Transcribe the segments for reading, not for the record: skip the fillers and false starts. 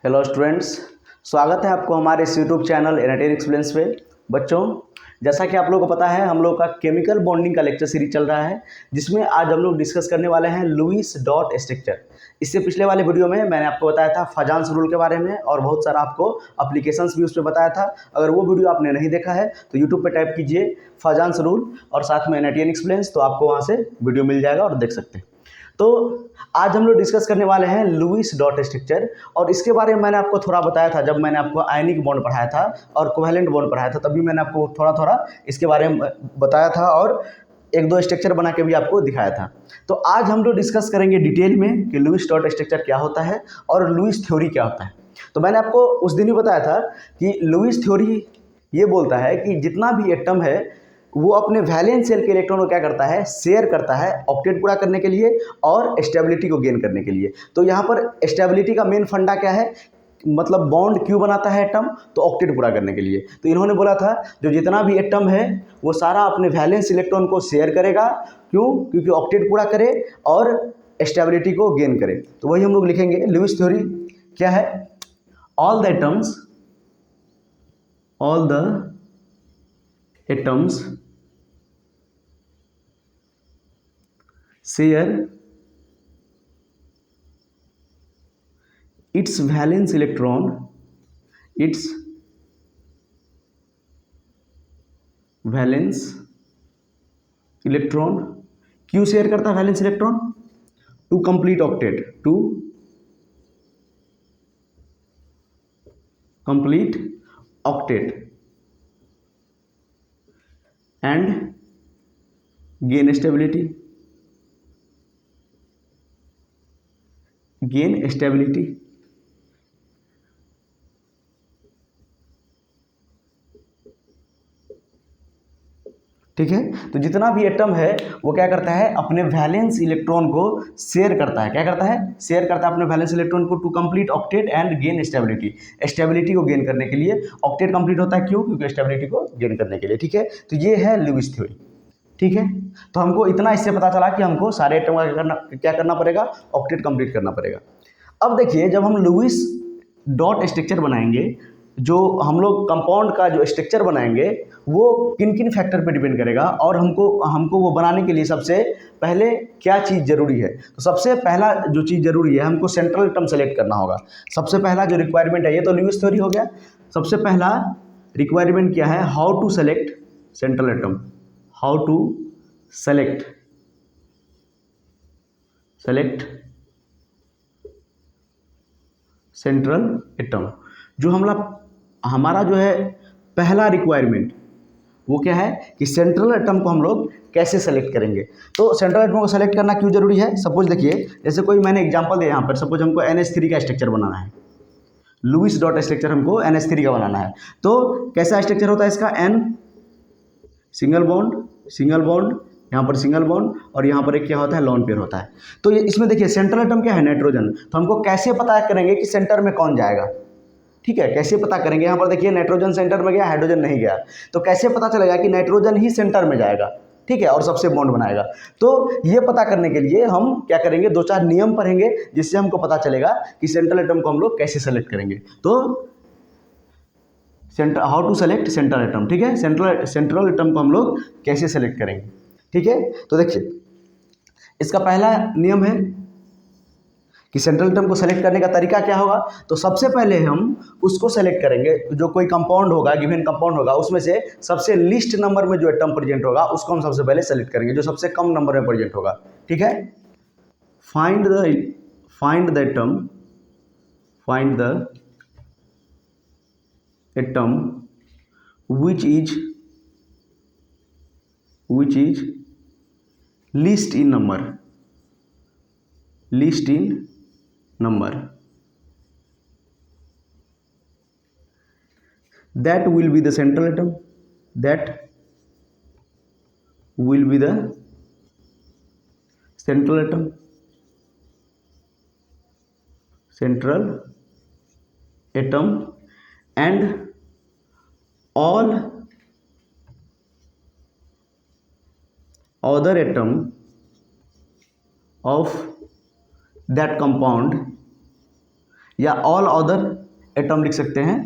Hello students, स्वागत है आपको हमारे इस यूट्यूब चैनल एनाटॉमी एक्सप्लेन्स पे। बच्चों, जैसा कि आप लोगों को पता है, हम लोग का केमिकल बॉन्डिंग का लेक्चर सीरीज चल रहा है, जिसमें आज हम लोग डिस्कस करने वाले हैं लुईस डॉट स्ट्रक्चर। इससे पिछले वाले वीडियो में मैंने आपको बताया था फाजान्स रूल के बारे में और बहुत सारा आपको एप्लीकेशंस भी उस पर बताया था। अगर वो वीडियो आपने नहीं देखा है तो यूट्यूब पे टाइप कीजिए फाजान्स रूल और साथ में एनाटॉमी एक्सप्लेन्स, तो आपको वहाँ से वीडियो मिल जाएगा और देख सकते हैं। तो आज हम लोग डिस्कस करने वाले हैं लुईस डॉट स्ट्रक्चर, और इसके बारे में मैंने आपको थोड़ा बताया था जब मैंने आपको आयनिक बॉन्ड पढ़ाया था और कोवेलेंट बॉन्ड पढ़ाया था, तभी मैंने आपको थोड़ा थोड़ा इसके बारे में बताया था और एक दो स्ट्रक्चर बना के भी आपको दिखाया था। तो आज हम लोग डिस्कस करेंगे डिटेल में कि लुईस डॉट स्ट्रक्चर क्या होता है और लुईस थ्योरी क्या होता है। तो मैंने आपको उस दिन ही बताया था कि लुईस थ्योरी ये बोलता है कि जितना भी एटम है वो अपने वैलेंस शेल के इलेक्ट्रॉन को क्या करता है, शेयर करता है ऑक्टेट पूरा करने के लिए और स्टेबिलिटी को गेन करने के लिए। तो यहाँ पर स्टेबिलिटी का मेन फंडा क्या है, मतलब बॉन्ड क्यों बनाता है एटम, तो ऑक्टेट पूरा करने के लिए। तो इन्होंने बोला था जो जितना भी एटम है वो सारा अपने वैलेंस इलेक्ट्रॉन को शेयर करेगा, क्यों, क्योंकि ऑक्टेट पूरा करे और स्टेबिलिटी को गेन करे। तो वही हम लोग लिखेंगे। लुईस थ्योरी क्या है, all the atoms share its valence electron क्यों शेयर करता है valence electron, to complete octet and gain stability. ठीक है, तो जितना भी एटम है वो क्या करता है, अपने वैलेंस इलेक्ट्रॉन को शेयर करता है। क्या करता है, शेयर करता है अपने वैलेंस इलेक्ट्रॉन को to complete octet and gain stability को गेन करने के लिए। ऑक्टेट कंप्लीट होता है क्यों, क्योंकि स्टेबिलिटी को गेन करने के लिए। ठीक है, तो ये है लुईस थ्योरी। ठीक है, तो हमको इतना इससे पता चला कि हमको सारे एटम का क्या करना पड़ेगा, ऑक्टेट कंप्लीट करना पड़ेगा। अब देखिए, जब हम लुईस डॉट स्ट्रक्चर बनाएंगे, जो हम लोग कंपाउंड का जो स्ट्रक्चर बनाएंगे वो किन किन फैक्टर पे डिपेंड करेगा, और हमको वो बनाने के लिए सबसे पहले क्या चीज़ ज़रूरी है। तो सबसे पहला जो चीज़ ज़रूरी है, हमको सेंट्रल एटम सेलेक्ट करना होगा। सबसे पहला जो रिक्वायरमेंट है, ये तो लुईस थ्योरी हो गया। सबसे पहला रिक्वायरमेंट क्या है, how to select central atom, how to select central atom. जो हमारा जो है पहला रिक्वायरमेंट वो क्या है कि सेंट्रल एटम को हम लोग कैसे सेलेक्ट करेंगे। तो सेंट्रल एटम को सेलेक्ट करना क्यों जरूरी है, सपोज देखिए, जैसे कोई मैंने एग्जांपल दिया यहाँ पर, सपोज हमको NH3 का स्ट्रक्चर बनाना है, लुईस डॉट स्ट्रक्चर हमको NH3 का बनाना है। तो कैसा स्ट्रक्चर होता है इसका, N सिंगल बॉन्ड, यहाँ पर सिंगल बॉन्ड और यहाँ पर एक क्या होता है, लॉन पेयर होता है। तो ये इसमें देखिए सेंट्रल एटम क्या है, नाइट्रोजन। तो हमको कैसे पता करेंगे कि सेंटर में कौन जाएगा, ठीक है, कैसे पता करेंगे। यहाँ पर देखिए नाइट्रोजन सेंटर में गया, हाइड्रोजन नहीं गया, तो कैसे पता चलेगा कि नाइट्रोजन ही सेंटर में जाएगा, ठीक है, और सबसे बॉन्ड बनाएगा। तो ये पता करने के लिए हम क्या करेंगे, दो चार नियम पढ़ेंगे जिससे हमको पता चलेगा कि सेंट्रल एटम को हम लोग कैसे सेलेक्ट करेंगे। तो how to select central atom, ठीक है, सेंट्रल एटम को हम लोग कैसे सेलेक्ट करेंगे। ठीक है, तो देखिए इसका पहला नियम है कि सेंट्रल एटम को सेलेक्ट करने का तरीका क्या होगा। तो सबसे पहले हम उसको सेलेक्ट करेंगे, जो कोई कंपाउंड होगा, गिवन कंपाउंड होगा, उसमें से सबसे लिस्ट नंबर में जो एटम प्रेजेंट होगा उसको हम सबसे पहले सेलेक्ट करेंगे, जो सबसे कम नंबर में प्रेजेंट होगा। ठीक है, find the atom which is least in number, that will be the central atom, and all other atom of that compound या ऑल अदर एटम लिख सकते हैं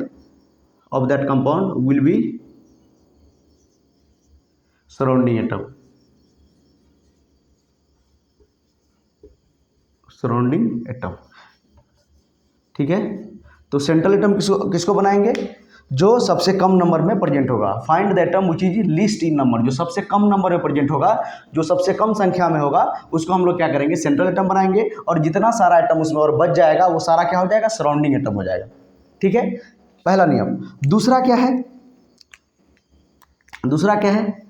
of that compound will be surrounding atom, surrounding atom. ठीक है, तो central atom किसको बनाएंगे? जो सबसे कम नंबर में प्रेजेंट होगा। Find the atom which is least in number, जो सबसे कम नंबर में प्रेजेंट होगा, जो सबसे कम संख्या में होगा, उसको हम लोग क्या करेंगे? सेंट्रल एटम बनाएंगे। और जितना सारा एटम उसमें और बच जाएगा वो सारा क्या हो जाएगा? सराउंडिंग एटम हो जाएगा। ठीक है, पहला नियम। दूसरा क्या है? दूसरा क्या है?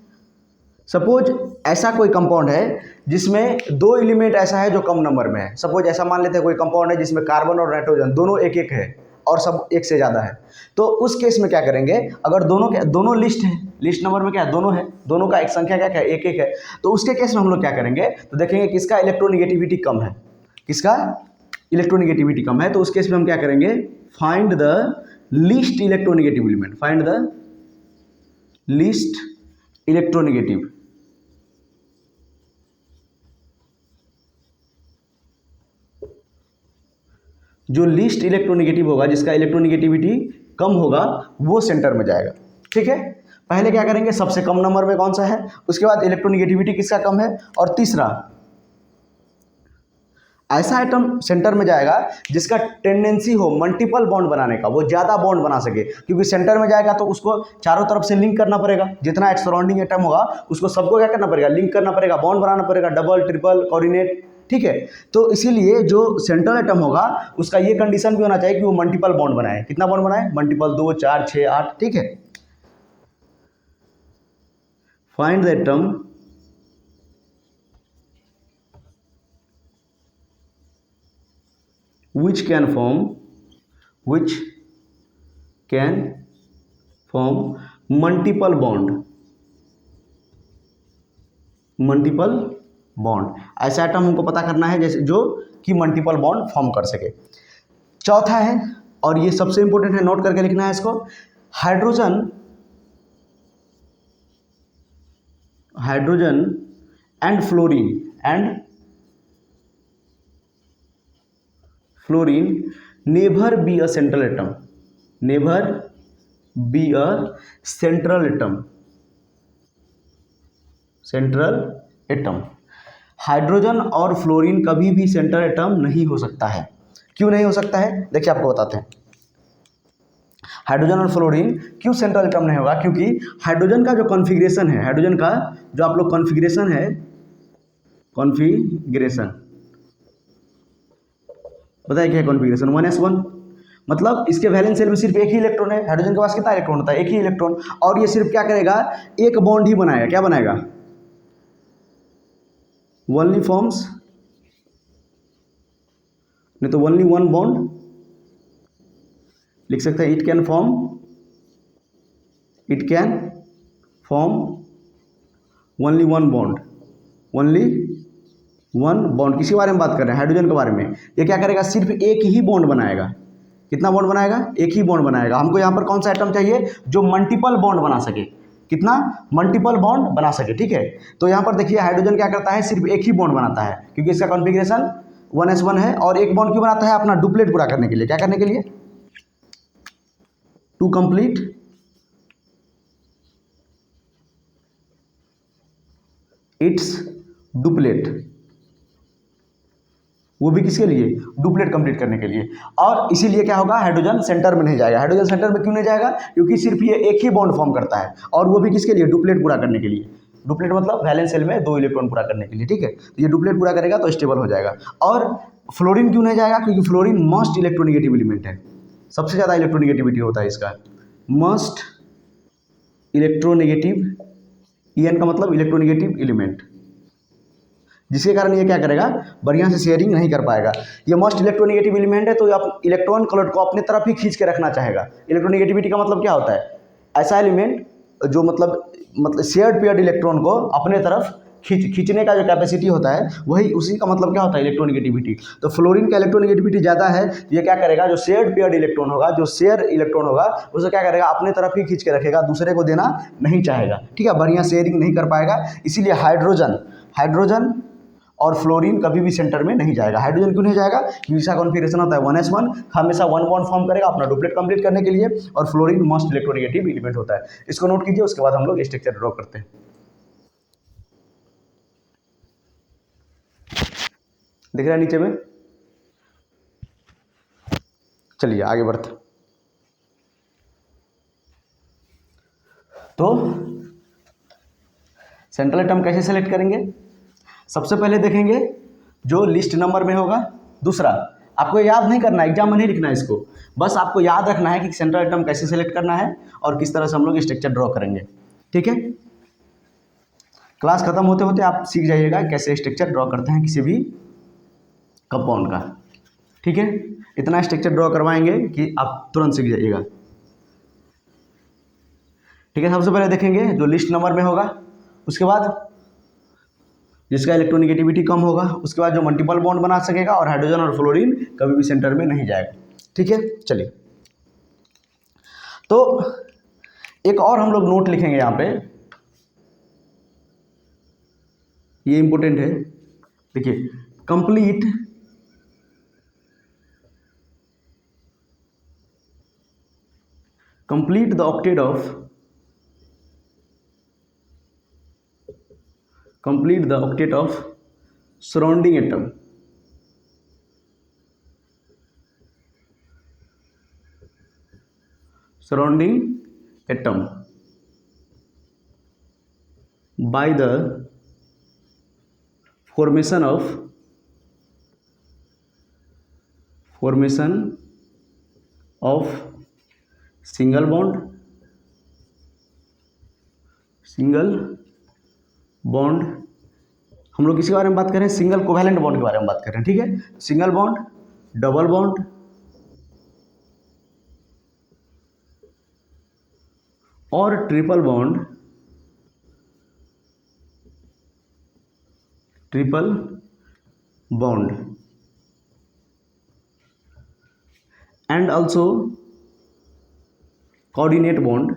सपोज ऐसा कोई कंपाउंड है जिसमें दो एलिमेंट ऐसा है जो कम नंबर में है। सपोज ऐसा मान लेते हैं कोई कंपाउंड है जिसमें कार्बन और नाइट्रोजन दोनों एक एक है और सब एक से ज़्यादा है। तो उस केस में क्या करेंगे? अगर दोनों लिस्ट है, लिस्ट नंबर में क्या है? दोनों है, दोनों का एक संख्या क्या है? एक एक है। तो उसके केस में हम लोग क्या करेंगे? तो देखेंगे किसका इलेक्ट्रोनिगेटिविटी कम है, किसका इलेक्ट्रोनिगेटिविटी कम है। तो उस केस में हम क्या करेंगे? Find the least electronegative element, find the least electronegative. जो लीस्ट इलेक्ट्रोनिगेटिव होगा, जिसका इलेक्ट्रोनिगेटिविटी कम होगा, वो सेंटर में जाएगा। ठीक है, पहले क्या करेंगे? सबसे कम नंबर में कौन सा है, उसके बाद इलेक्ट्रोनिगेटिविटी किसका कम है, और तीसरा ऐसा आइटम सेंटर में जाएगा जिसका टेंडेंसी हो मल्टीपल बॉन्ड बनाने का, वो ज़्यादा बॉन्ड बना सके। क्योंकि सेंटर में जाएगा तो उसको चारों तरफ से लिंक करना पड़ेगा। जितना सराउंडिंग एटम होगा उसको सबको क्या करना पड़ेगा? लिंक करना पड़ेगा, बॉन्ड बनाना पड़ेगा, डबल ट्रिपल कोऑर्डिनेट। ठीक है, तो इसीलिए जो सेंट्रल एटम होगा उसका ये कंडीशन भी होना चाहिए कि वो मल्टीपल बॉन्ड बनाए। कितना बॉन्ड बनाए? मल्टीपल, 2, 4, 6, 8। ठीक है, find the atom which can form multiple bond. ऐसा आइटम हमको पता करना है जैसे जो कि मल्टीपल बॉन्ड फॉर्म कर सके। चौथा है, और ये सबसे इंपॉर्टेंट है, नोट करके लिखना है इसको, hydrogen and fluorine never be a central atom, never be a central atom. Hydrogen और फ्लोरीन कभी भी सेंट्रल एटम नहीं हो सकता है। क्यों नहीं हो सकता है? देखिए आपको बताते हैं। हाइड्रोजन और फ्लोरीन क्यों सेंट्रल एटम नहीं होगा? क्योंकि हाइड्रोजन का जो कॉन्फ़िगरेशन है, हाइड्रोजन का जो आप लोग कॉन्फ़िगरेशन है, कॉन्फ़िगरेशन बताइए क्या है कॉन्फ़िगरेशन? 1s1, मतलब इसके वैलेंस शेल में सिर्फ एक ही इलेक्ट्रॉन है। हाइड्रोजन के पास कितना इलेक्ट्रॉन होता है? एक ही इलेक्ट्रॉन। और ये सिर्फ क्या करेगा? एक बॉन्ड ही बनाएगा। क्या बनाएगा? ओनली फॉर्म्स, नहीं तो ओनली वन बॉन्ड लिख सकते हैं। It can form only one bond, only one bond. किसी बारे में बात कर रहे हैं? हाइड्रोजन के बारे में। ये क्या करेगा? सिर्फ एक ही बॉन्ड बनाएगा। कितना बॉन्ड बनाएगा? एक ही बॉन्ड बनाएगा। हमको यहाँ पर कौन सा एटम चाहिए? जो मल्टीपल बॉन्ड बना सके। कितना? मल्टीपल बॉन्ड बना सके। ठीक है, तो यहाँ पर देखिए हाइड्रोजन क्या करता है? सिर्फ एक ही बॉन्ड बनाता है, क्योंकि इसका कॉन्फ़िगरेशन 1s1 है। और एक बॉन्ड क्यों बनाता है? अपना डुप्लेट पूरा करने के लिए। क्या करने के लिए? To complete its duplet. वो भी किसके लिए? डुप्लेट कंप्लीट करने के लिए। और इसीलिए क्या होगा? हाइड्रोजन सेंटर में नहीं जाएगा। हाइड्रोजन सेंटर में क्यों नहीं जाएगा? क्योंकि सिर्फ ये एक ही बॉन्ड फॉर्म करता है, और वो भी किसके लिए? डुप्लेट पूरा करने के लिए। डुप्लेट मतलब वैलेंस शेल में 2 इलेक्ट्रॉन पूरा करने के लिए। ठीक है, तो ये डुप्लेट पूरा करेगा तो स्टेबल हो जाएगा। और फ्लोरीन क्यों नहीं जाएगा? क्योंकि फ्लोरीन मोस्ट इलेक्ट्रोनिगेटिव एलिमेंट है, सबसे ज़्यादा इलेक्ट्रोनिगेटिविटी होता है इसका। मोस्ट इलेक्ट्रोनिगेटिव, EN का मतलब इलेक्ट्रोनिगेटिव एलिमेंट, जिसके कारण ये क्या करेगा? बढ़िया से शेयरिंग नहीं कर पाएगा। ये मोस्ट इलेक्ट्रोनिगेटिव एलिमेंट है, तो आप इलेक्ट्रॉन क्लड को अपने तरफ ही खींच के रखना चाहेगा। इलेक्ट्रोनिगेटिविटी का मतलब क्या होता है? ऐसा एलिमेंट जो मतलब शेयर्ड पेयर्ड इलेक्ट्रॉन को अपने तरफ खींचने का जो कैपेसिटी होता है, वही उसी का मतलब क्या होता है? इलेक्ट्रोनिगेटिविटी। तो फ्लोरीन का इलेक्ट्रोनिगेटिविटी ज़्यादा है। ये क्या करेगा? जो शेयर्ड पेयर्ड इलेक्ट्रॉन होगा, जो शेयर इलेक्ट्रॉन होगा, उसे क्या करेगा? अपने तरफ ही खींच के रखेगा, दूसरे को देना नहीं चाहेगा। ठीक है, बढ़िया शेयरिंग नहीं कर पाएगा। इसीलिए हाइड्रोजन और फ्लोरीन कभी भी सेंटर में नहीं जाएगा। हाइड्रोजन क्यों नहीं जाएगा? क्योंकि इसका कॉन्फिगरेशन होता है 1s1, हमेशा 1 बॉन्ड फॉर्म करेगा अपना डुप्लेट कंप्लीट करने के लिए, और फ्लोरीन मोस्ट इलेक्ट्रोनेगेटिव एलिमेंट होता है। इसको नोट कीजिए, उसके बाद हम लोग स्ट्रक्चर ड्रॉ करते हैं। दिख रहा है नीचे में? चलिए आगे बढ़ते। तो सेंट्रल एटम कैसे सेलेक्ट करेंगे? सबसे पहले देखेंगे जो लिस्ट नंबर में होगा। दूसरा, आपको याद नहीं करना है, एग्जाम में नहीं लिखना है इसको, बस आपको याद रखना है कि सेंट्रल एटम कैसे सेलेक्ट करना है और किस तरह से हम लोग स्ट्रक्चर ड्रॉ करेंगे। ठीक है, क्लास खत्म होते होते आप सीख जाइएगा कैसे स्ट्रक्चर ड्रॉ करते हैं किसी भी कंपाउंड का। ठीक है, इतना स्ट्रक्चर ड्रॉ करवाएंगे कि आप तुरंत सीख जाइएगा। ठीक है, सबसे पहले देखेंगे जो लिस्ट नंबर में होगा, उसके बाद जिसका इलेक्ट्रोनिगेटिविटी कम होगा, उसके बाद जो मल्टीपल बॉन्ड बना सकेगा, और हाइड्रोजन और फ्लोरीन कभी भी सेंटर में नहीं जाएगा। ठीक है, चलिए तो एक और हम लोग नोट लिखेंगे यहाँ पे, ये इंपॉर्टेंट है। देखिए, complete the octet of surrounding atom by the formation of single bond हम लोग किसके बारे में बात कर रहे हैं? सिंगल कोवैलेंट बॉन्ड के बारे में बात कर रहे हैं। ठीक है, सिंगल बॉन्ड, डबल बॉन्ड और triple bond and also coordinate bond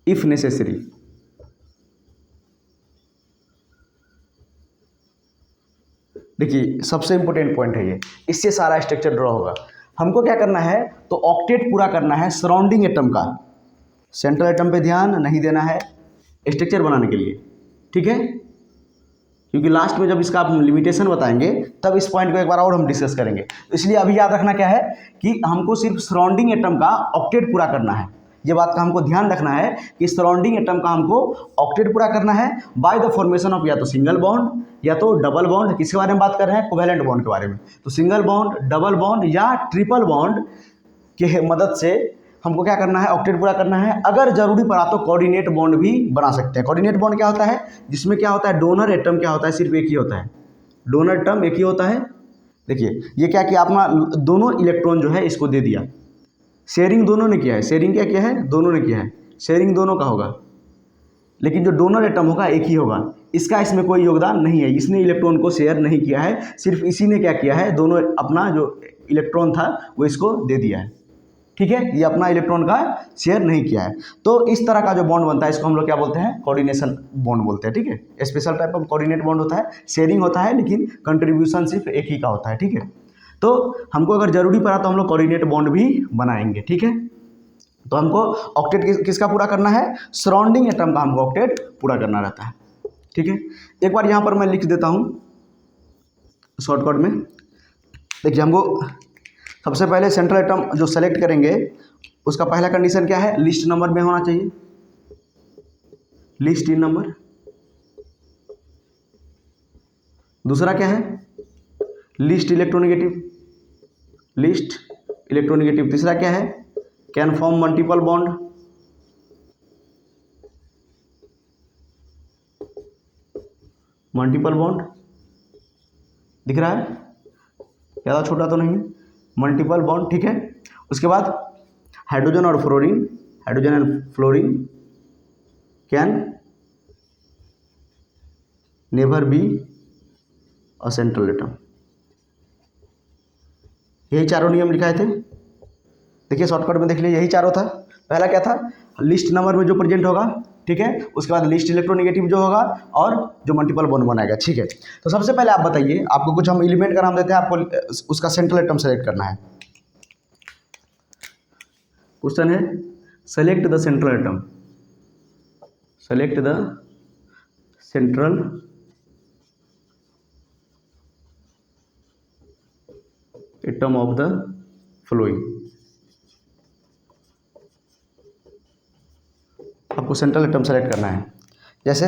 if necessary. देखिए, सबसे इंपॉर्टेंट पॉइंट है ये, इससे सारा स्ट्रक्चर ड्रॉ होगा। हमको क्या करना है? तो ऑक्टेट पूरा करना है सराउंडिंग एटम का। सेंट्रल एटम पे ध्यान नहीं देना है स्ट्रक्चर बनाने के लिए। ठीक है, क्योंकि लास्ट में जब इसका आप लिमिटेशन बताएंगे तब इस पॉइंट को एक बार और हम डिस्कस करेंगे। तो इसलिए अभी याद रखना क्या है कि हमको सिर्फ सराउंडिंग एटम का ऑक्टेट पूरा करना है। ये बात का हमको ध्यान रखना है कि सराउंडिंग एटम का हमको ऑक्टेट पूरा करना है बाय द फॉर्मेशन ऑफ या तो सिंगल बॉन्ड या तो डबल बॉन्ड। किसके बारे में बात कर रहे हैं? कोवैलेंट बॉन्ड के बारे में। तो सिंगल बॉन्ड, डबल बॉन्ड या ट्रिपल बॉन्ड के मदद से हमको क्या करना है? ऑक्टेट पूरा करना है। अगर जरूरी पड़ा तो कोऑर्डिनेट बॉन्ड भी बना सकते हैं। कोऑर्डिनेट बॉन्ड क्या होता है? जिसमें क्या होता है? डोनर एटम क्या होता है? सिर्फ एक ही होता है, डोनर एटम एक ही होता है। देखिए, ये क्या किया अपना, दोनों इलेक्ट्रॉन जो है इसको दे दिया। शेयरिंग दोनों ने किया है। शेयरिंग क्या किया है? दोनों ने किया है। शेयरिंग दोनों का होगा, लेकिन जो डोनर एटम होगा एक ही होगा। इसका इसमें कोई योगदान नहीं है, इसने इलेक्ट्रॉन को शेयर नहीं किया है। सिर्फ इसी ने क्या किया है? दोनों अपना जो इलेक्ट्रॉन था वो इसको दे दिया है। ठीक है, ये अपना इलेक्ट्रॉन का शेयर नहीं किया है। तो इस तरह का जो बॉन्ड बनता है इसको हम लोग क्या बोलते हैं? कोऑर्डिनेशन बॉन्ड बोलते हैं। ठीक है, special type of coordinate bond होता है। शेयरिंग होता है लेकिन कंट्रीब्यूशन सिर्फ एक ही का होता है। ठीक है, तो हमको अगर जरूरी पड़ा तो हम लोग कोऑर्डिनेट बॉन्ड भी बनाएंगे। ठीक है, तो हमको ऑक्टेट किसका पूरा करना है? सराउंडिंग एटम का हमको ऑक्टेट पूरा करना रहता है। ठीक है, एक बार यहाँ पर मैं लिख देता हूँ शॉर्टकट में। देखिए, हमको सबसे पहले सेंट्रल एटम जो सेलेक्ट करेंगे उसका पहला कंडीशन क्या है? लिस्ट नंबर में होना चाहिए, लिस्ट इन नंबर। दूसरा क्या है? लिस्ट इलेक्ट्रोनेगेटिव, तीसरा क्या है? कैन फॉर्म मल्टीपल बॉन्ड, दिख रहा है? ज़्यादा छोटा तो नहीं, मल्टीपल बॉन्ड। ठीक है, उसके बाद hydrogen and fluorine can never be a central atom. यही चारों नियम लिखाए थे। देखिए शॉर्टकट में देख लीजिए, यही चारों था। पहला क्या था, लिस्ट नंबर में जो प्रेजेंट होगा, ठीक है, उसके बाद लिस्ट इलेक्ट्रोनेगेटिव जो होगा और जो मल्टीपल बॉन्ड बनाएगा, ठीक है। तो सबसे पहले आप बताइए, आपको कुछ हम एलिमेंट का नाम देते हैं, आपको उसका सेंट्रल एटम सेलेक्ट करना है। क्वेश्चन है select the central atom, select the central atom of the flowing. आपको सेंट्रल एटम सेलेक्ट करना है। जैसे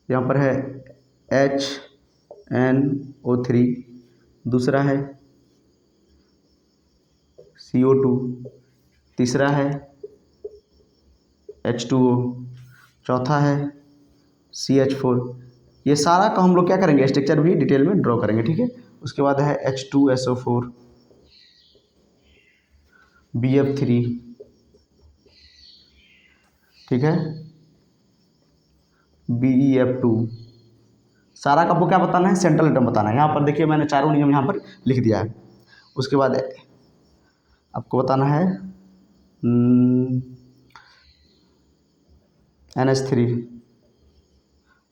यहाँ पर है HNO3, दूसरा है CO2, तीसरा है H2O, चौथा है CH4। ये सारा का हम लोग क्या करेंगे, स्ट्रक्चर भी डिटेल में ड्रॉ करेंगे, ठीक है। उसके बाद है H2SO4, BF3, ठीक है, BeF2। सारा का आपको क्या बताना है, सेंट्रल एटम बताना है। यहाँ पर देखिए मैंने चारों नियम यहाँ पर लिख दिया है। उसके बाद आपको बताना है NH3,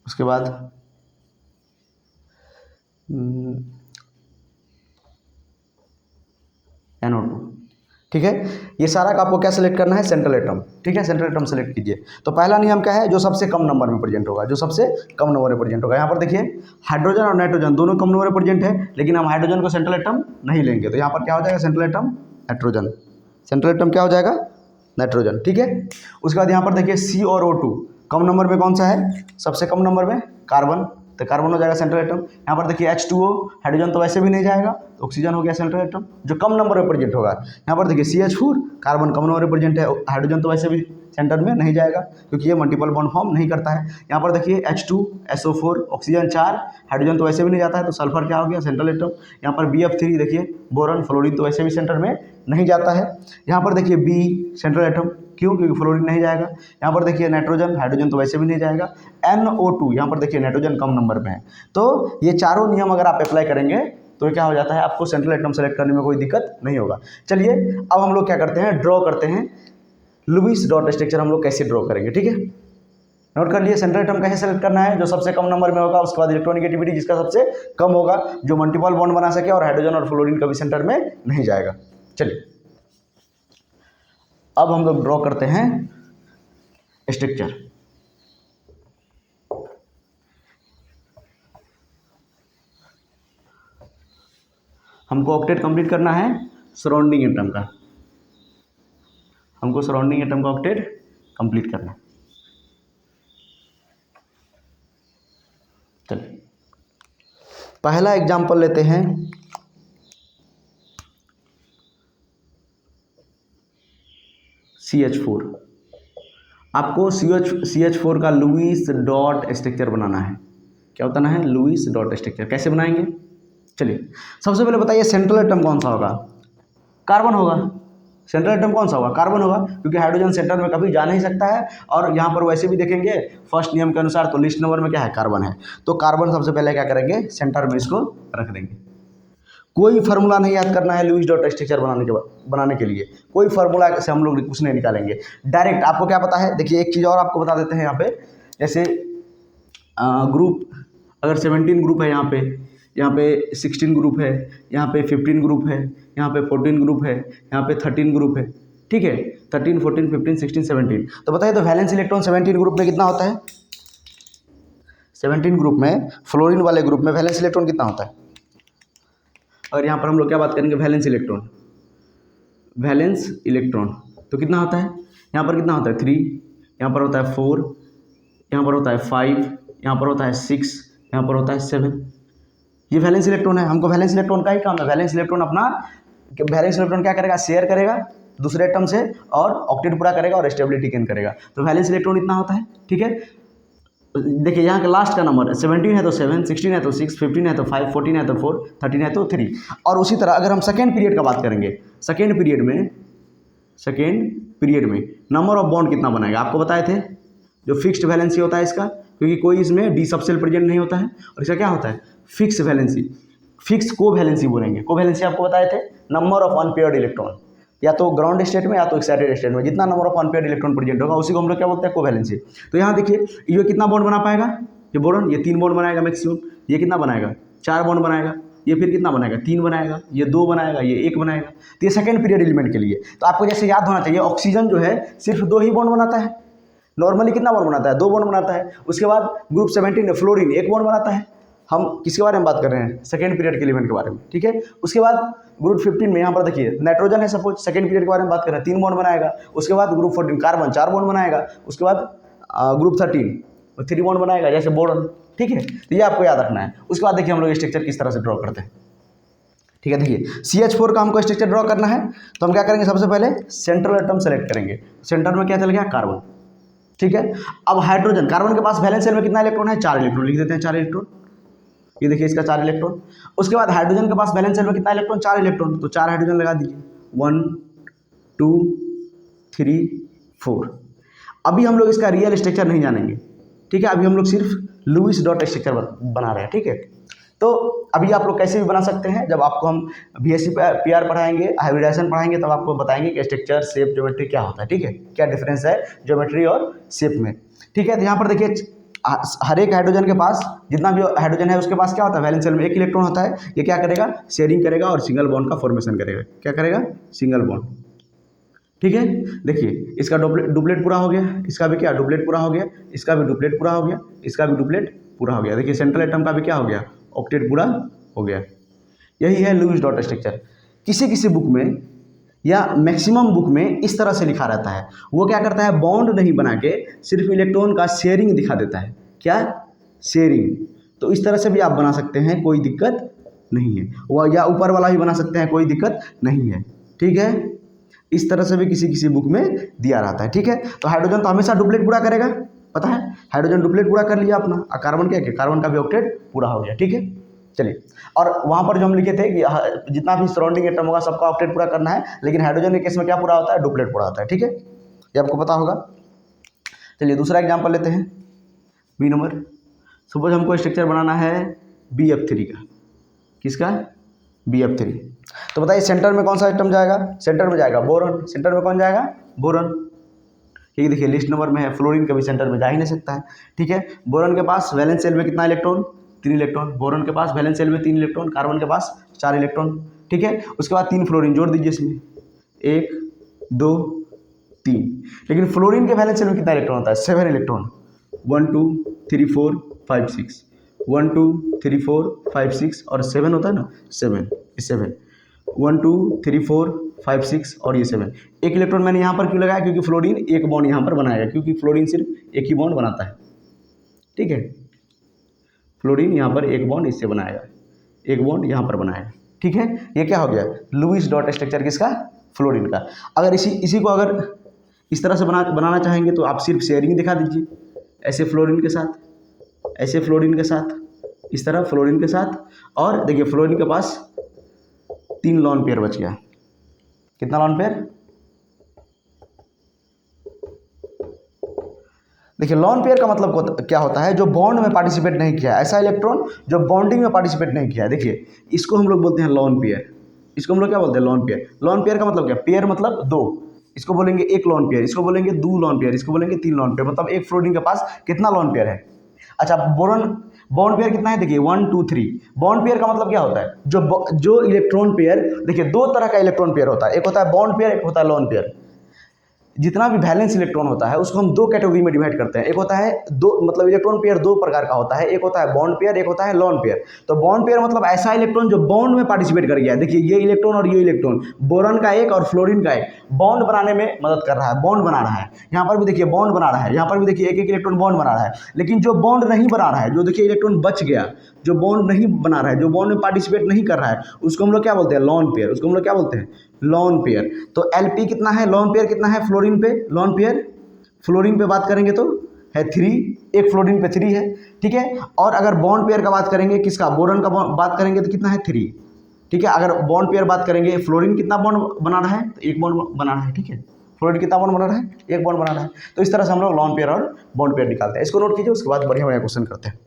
उसके बाद NO2, ठीक है। ये सारा का आपको क्या सेलेक्ट करना है, सेंट्रल एटम, ठीक है। सेंट्रल एटम सेलेक्ट कीजिए। तो पहला नियम क्या है, जो सबसे कम नंबर में प्रेजेंट होगा, जो सबसे कम नंबर में प्रेजेंट होगा। यहाँ पर देखिए हाइड्रोजन और नाइट्रोजन दोनों कम नंबर में प्रेजेंट है, लेकिन हम हाइड्रोजन को सेंट्रल एटम नहीं लेंगे, तो यहाँ पर क्या हो जाएगा, central atom nitrogen, central atom क्या हो जाएगा, नाइट्रोजन, ठीक है। उसके बाद यहाँ पर देखिए C और O2 कम नंबर में कौन सा है, सबसे कम नंबर में कार्बन, तो कार्बन हो जाएगा सेंट्रल एटम। यहाँ पर देखिए H2O, हाइड्रोजन तो वैसे भी नहीं जाएगा, तो ऑक्सीजन हो गया सेंट्रल एटम, जो कम नंबर में प्रेजेंट होगा। यहाँ पर देखिए CH4, कार्बन कम नंबर में प्रेजेंट है, हाइड्रोजन तो वैसे भी सेंटर में नहीं जाएगा क्योंकि ये मल्टीपल बॉन्ड फॉर्म नहीं करता है। यहाँ पर देखिए H2SO4, ऑक्सीजन 4, हाइड्रोजन तो वैसे भी नहीं जाता है, तो सल्फर क्या हो गया, सेंट्रल एटम। यहाँ पर BF3 देखिए, बोरॉन, फ्लोरीन तो वैसे भी सेंटर में नहीं जाता है। यहाँ पर देखिए B सेंट्रल एटम, क्यों, क्योंकि फ्लोरीन नहीं जाएगा। यहाँ पर देखिए नाइट्रोजन, हाइड्रोजन तो वैसे भी नहीं जाएगा। NO2, यहाँ पर देखिए नाइट्रोजन कम नंबर में है। तो ये चारों नियम अगर आप अप्लाई करेंगे तो क्या हो जाता है, आपको सेंट्रल एटम सेलेक्ट करने में कोई दिक्कत नहीं होगा। चलिए अब हम लोग क्या करते हैं, ड्रॉ करते हैं लुईस डॉट स्ट्रक्चर हम लोग कैसे ड्रॉ करेंगे, ठीक है। नोट कर लिए, सेंट्रल एटम कैसे सेलेक्ट करना है, जो सबसे कम नंबर में होगा, उसके बाद इलेक्ट्रोनेगेटिविटी जिसका सबसे कम होगा, जो मल्टीपल बॉन्ड बना सके और हाइड्रोजन और फ्लोरीन कभी सेंटर में नहीं जाएगा। चलिए अब हम लोग ड्रॉ करते हैं स्ट्रक्चर। हमको ऑक्टेट कंप्लीट करना है सराउंडिंग एटम का, हमको सराउंडिंग एटम का ऑक्टेट कंप्लीट करना है। चलिए पहला एग्जांपल लेते हैं, CH4। आपको CH4 का लुईस डॉट स्ट्रक्चर बनाना है। क्या बताना है, लुईस डॉट स्ट्रक्चर। कैसे बनाएंगे, चलिए सबसे पहले बताइए सेंट्रल एटम कौन सा होगा, कार्बन होगा। सेंट्रल एटम कौन सा होगा, कार्बन होगा, क्योंकि हाइड्रोजन सेंटर में कभी जा नहीं सकता है। और यहाँ पर वैसे भी देखेंगे फर्स्ट नियम के अनुसार तो लिस्ट नंबर में क्या है, कार्बन है। तो कार्बन सबसे पहले क्या करेंगे, सेंटर में इसको रख देंगे। कोई फार्मूला नहीं याद करना है लुईस डॉट स्ट्रक्चर बनाने के लिए, कोई फार्मूला से हम लोग कुछ नहीं निकालेंगे, डायरेक्ट। आपको क्या पता है, देखिए एक चीज़ और आपको बता देते हैं यहाँ पे, जैसे ग्रुप अगर 17 ग्रुप है, यहाँ पे 16 ग्रुप है, यहाँ पे 15 ग्रुप है, यहाँ पे 14 ग्रुप है, यहाँ पे 13 ग्रुप है, ठीक है, 13, 14, 15, 16, 17। तो बताइए तो वैलेंस इलेक्ट्रॉन 17 ग्रुप में कितना होता है, 17 ग्रुप में फ्लोरीन वाले ग्रुप में वैलेंस इलेक्ट्रॉन कितना होता है। और यहाँ पर हम लोग क्या बात करेंगे, वैलेंस इलेक्ट्रॉन, वैलेंस इलेक्ट्रॉन तो कितना होता है, यहाँ पर कितना होता है 3, यहाँ पर होता है 4, यहाँ पर होता है 5, यहाँ पर होता है 6, यहाँ पर होता है 7। ये वैलेंस इलेक्ट्रॉन है। हमको वैलेंस इलेक्ट्रॉन का ही काम है। वैलेंस इलेक्ट्रॉन वैलेंस इलेक्ट्रॉन क्या करेगा, शेयर करेगा दूसरे एटम से और ऑक्टेट पूरा करेगा और स्टेबिलिटी गेन करेगा। तो वैलेंस इलेक्ट्रॉन इतना होता है, ठीक है। देखिए यहाँ का लास्ट का नंबर 17 है तो 7, 16 है तो 6, 15 है तो 5, 14 है तो 4, 13 है तो 3। और उसी तरह अगर हम सेकेंड पीरियड का बात करेंगे, सेकेंड पीरियड में नंबर ऑफ बॉन्ड कितना बनाएगा, आपको बताए थे जो फिक्स्ड वैलेंसी होता है इसका, क्योंकि कोई इसमें डी सबसेल प्रेजेंट नहीं होता है। और इसका क्या होता है, फिक्स को वैलेंसी बोलेंगे। को वैलेंसी आपको बताए थे, नंबर ऑफ अनपेयर्ड इलेक्ट्रॉन। या तो ग्राउंड स्टेट में या तो एक्साइटेड स्टेट में जितना number of unpaired electron present होगा उसी को हम लोग क्या बोलते हैं, कोवैलेंसी। तो यहाँ देखिए ये कितना बॉन्ड बना पाएगा, ये बोरॉन ये 3 बॉन्ड बनाएगा मैक्सिमम, ये कितना बनाएगा 4 बॉन्ड बनाएगा, ये फिर कितना बनाएगा 3 बनाएगा, ये 2 बनाएगा, ये 1 बनाएगा। तो ये सेकंड पीरियड एलिमेंट के लिए। तो आपको जैसे याद होना चाहिए ऑक्सीजन जो है सिर्फ 2 ही बॉन्ड बनाता है, नॉर्मली कितना बॉन्ड बनाता है, 2 बॉन्ड बनाता है। उसके बाद ग्रुप 17 फ्लोरीन 1 बॉन्ड बनाता है। हम किसके बारे में बात कर रहे हैं, सेकंड पीरियड के एलिमेंट के बारे में, ठीक है। उसके बाद ग्रुप 15 में यहाँ पर देखिए नाइट्रोजन है, सपोज सेकंड पीरियड के बारे में बात कर रहे हैं, 3 बॉन्ड बनाएगा। उसके बाद ग्रुप 14 कार्बन 4 बॉन्ड बनाएगा। उसके बाद ग्रुप 13 3 बॉन्ड बनाएगा जैसे बोरॉन, ठीक है। तो ये आपको याद रखना है। उसके बाद देखिए हम लोग स्ट्रक्चर किस तरह से ड्रॉ करते हैं, ठीक है। देखिए CH4 का हमको स्ट्रक्चर ड्रॉ करना है तो हम क्या करेंगे, सबसे पहले सेंट्रल एटम सेलेक्ट करेंगे। सेंटर में क्या चल गया, कार्बन, ठीक है। अब हाइड्रोजन, कार्बन के पास वैलेंस शेल में कितना इलेक्ट्रॉन है, 4 इलेक्ट्रॉन, लिख देते हैं 4 इलेक्ट्रॉन। ये देखिए इसका 4 इलेक्ट्रॉन। उसके बाद हाइड्रोजन के पास वैलेंस शेल में कितना इलेक्ट्रॉन, 4 इलेक्ट्रॉन, तो 4 हाइड्रोजन लगा दीजिए, 1 2 3 4। अभी हम लोग इसका रियल स्ट्रक्चर नहीं जानेंगे, ठीक है। अभी हम लोग सिर्फ लुईस डॉट स्ट्रक्चर बना रहे हैं, ठीक है। तो अभी आप लोग कैसे भी बना सकते हैं, जब आपको हम BSc PR पढ़ाएंगे, हाइब्रिडाइजेशन पढ़ाएंगे, तब आपको बताएंगे कि स्ट्रक्चर शेप ज्योमेट्री क्या होता है, ठीक है, क्या डिफरेंस है ज्योमेट्री और शेप में, ठीक है। तो यहाँ पर देखिए हर एक हाइड्रोजन के पास, जितना भी हाइड्रोजन है उसके पास क्या होता है, वैलेंस शेल में 1 इलेक्ट्रॉन होता है। ये क्या करेगा, शेयरिंग करेगा और सिंगल बॉन्ड का फॉर्मेशन करेगा। क्या करेगा, सिंगल बॉन्ड, ठीक है। देखिए इसका डुप्लेट पूरा हो गया, इसका भी क्या डुप्लेट पूरा हो गया, इसका भी डुप्लेट पूरा हो गया, इसका भी डुप्लेट पूरा हो गया। देखिए सेंट्रल एटम का भी क्या हो गया, ऑक्टेट पूरा हो गया। यही है लुईस डॉट स्ट्रक्चर। किसी किसी बुक में या मैक्सिमम बुक में इस तरह से लिखा रहता है। वो क्या करता है, बॉन्ड नहीं बना के सिर्फ इलेक्ट्रॉन का शेयरिंग दिखा देता है। क्या, शेयरिंग। तो इस तरह से भी आप बना सकते हैं, कोई दिक्कत नहीं है। वह या ऊपर वाला भी बना सकते हैं, कोई दिक्कत नहीं है, ठीक है। इस तरह से भी किसी किसी बुक में दिया रहता है, ठीक है। तो हाइड्रोजन तो हमेशा डुप्लेट पूरा करेगा, पता है, हाइड्रोजन डुप्लेट पूरा कर लिया अपना। कार्बन क्या, कार्बन का भी ऑक्टेट पूरा हो गया, ठीक है। चलिए, और वहाँ पर जो हम लिखे थे कि जितना भी सराउंडिंग एटम होगा सबका ऑक्टेट पूरा करना है, लेकिन हाइड्रोजन के केस में क्या पूरा होता है, डुप्लेट पूरा होता है, ठीक है। ये आपको पता होगा। चलिए दूसरा एग्जाम्पल लेते हैं, बी नंबर। सपोज हमको स्ट्रक्चर बनाना है BF3 का। किसका, BF3। तो बताइए सेंटर में कौन सा एटम जाएगा, सेंटर में जाएगा बोरॉन। सेंटर में कौन जाएगा, बोरॉन। ठीक है, देखिए लिस्ट नंबर में है, फ्लोरीन कभी सेंटर में जा ही नहीं सकता है, ठीक है। बोरॉन के पास वैलेंस शेल में कितना इलेक्ट्रॉन, 3 इलेक्ट्रॉन। बोरॉन के पास वैलेंस शेल में 3 इलेक्ट्रॉन, कार्बन के पास 4 इलेक्ट्रॉन, ठीक है। उसके बाद 3 फ्लोरीन जोड़ दीजिए इसमें, 1 2 3। लेकिन फ्लोरीन के वैलेंस शेल में कितना इलेक्ट्रॉन होता है, 7 इलेक्ट्रॉन। 1 2 3 4 5 6, 1 2 3 4 5 6 और 7 होता है ना, 7 1 2 3 4 5 6 और ये 7। 1 इलेक्ट्रॉन मैंने यहाँ पर क्यों लगाया, क्योंकि फ्लोरीन 1 बॉन्ड यहाँ पर बनाएगा, क्योंकि फ्लोरीन सिर्फ 1 ही बॉन्ड बनाता है, ठीक है। फ्लोरीन यहाँ पर 1 बॉन्ड इससे बनाएगा, 1 बॉन्ड यहाँ पर बनाएगा, ठीक है। ये क्या हो गया, लुईस डॉट स्ट्रक्चर किसका, फ्लोरीन का। अगर इसी को अगर इस तरह से बनाना चाहेंगे तो आप सिर्फ शेयरिंग दिखा दीजिए, ऐसे फ्लोरीन के साथ, ऐसे फ्लोरीन के साथ, इस तरह फ्लोरीन के साथ। और देखिए फ्लोरीन के पास 3 लॉन पेयर बच गया। कितना लॉन पेयर, देखिए लॉन पेयर का मतलब क्या होता है, जो बॉन्ड में पार्टिसिपेट नहीं किया, ऐसा इलेक्ट्रॉन जो बॉन्डिंग में पार्टिसिपेट नहीं किया। देखिए इसको हम लोग बोलते हैं लॉन पेयर, इसको हम लोग क्या बोलते हैं, लॉन पेयर। लॉन पेयर का मतलब क्या, पेयर मतलब 2, इसको बोलेंगे 1 लॉन पेयर, इसको बोलेंगे 2 लॉन पेयर, इसको बोलेंगे 3 लॉन पेयर। मतलब एक फ्लोरीन के पास कितना लॉन पेयर है। अच्छा, बोरॉन बॉन्ड पेयर कितना है, देखिए 1 2 3। बॉन्ड पेयर का मतलब क्या होता है, जो इलेक्ट्रॉन पेयर, देखिए 2 तरह का इलेक्ट्रॉन पेयर होता है, एक होता है बॉन्ड पेयर, एक होता है लॉन पेयर। जितना भी वैलेंस इलेक्ट्रॉन होता है उसको हम 2 कैटेगरी में डिवाइड करते हैं। एक होता है मतलब इलेक्ट्रॉन पेयर 2 प्रकार का होता है, एक होता है बॉन्ड पेयर, एक होता है लॉन पेयर। तो बॉन्ड पेयर मतलब ऐसा इलेक्ट्रॉन जो बॉन्ड में पार्टिसिपेट कर गया है। देखिए ये इलेक्ट्रॉन और ये इलेक्ट्रॉन, बोरॉन का एक और फ्लोरीन का एक, बॉन्ड बनाने में मदद कर रहा है, बॉन्ड बना रहा है। यहाँ पर भी देखिए बॉन्ड बना रहा है, यहाँ पर भी देखिए एक एक इलेक्ट्रॉन बॉन्ड बना रहा है। लेकिन जो बॉन्ड नहीं बना रहा है, जो देखिए इलेक्ट्रॉन बच गया, जो बॉन्ड नहीं बना रहा है, जो बॉन्ड में पार्टिसिपेट नहीं कर रहा है, उसको हम लोग क्या बोलते हैं, लॉन पेयर। उसको हम लोग क्या बोलते हैं, लॉन पेयर। तो LP कितना है, लॉन पेयर कितना है फ्लोरीन पे, लॉन पेयर फ्लोरीन पे बात करेंगे तो है 3, एक फ्लोरीन पे 3 है, ठीक है। और अगर बॉन्ड पेयर का बात करेंगे, किसका, बोरॉन का बात करेंगे तो कितना है, 3, ठीक है। अगर बॉन्ड पेयर बात करेंगे, फ्लोरीन कितना बॉन्ड बना रहा है, तो 1 बॉन्ड बना रहा है, ठीक है। फ्लोरीन कितना बॉन्ड बना रहा है, 1 बॉन्ड बना रहा है। तो इस तरह से हम लोग लॉन पेयर और बॉन्ड पेयर निकालते हैं। इसको नोट कीजिए, उसके बाद बढ़िया बढ़िया क्वेश्चन करते हैं।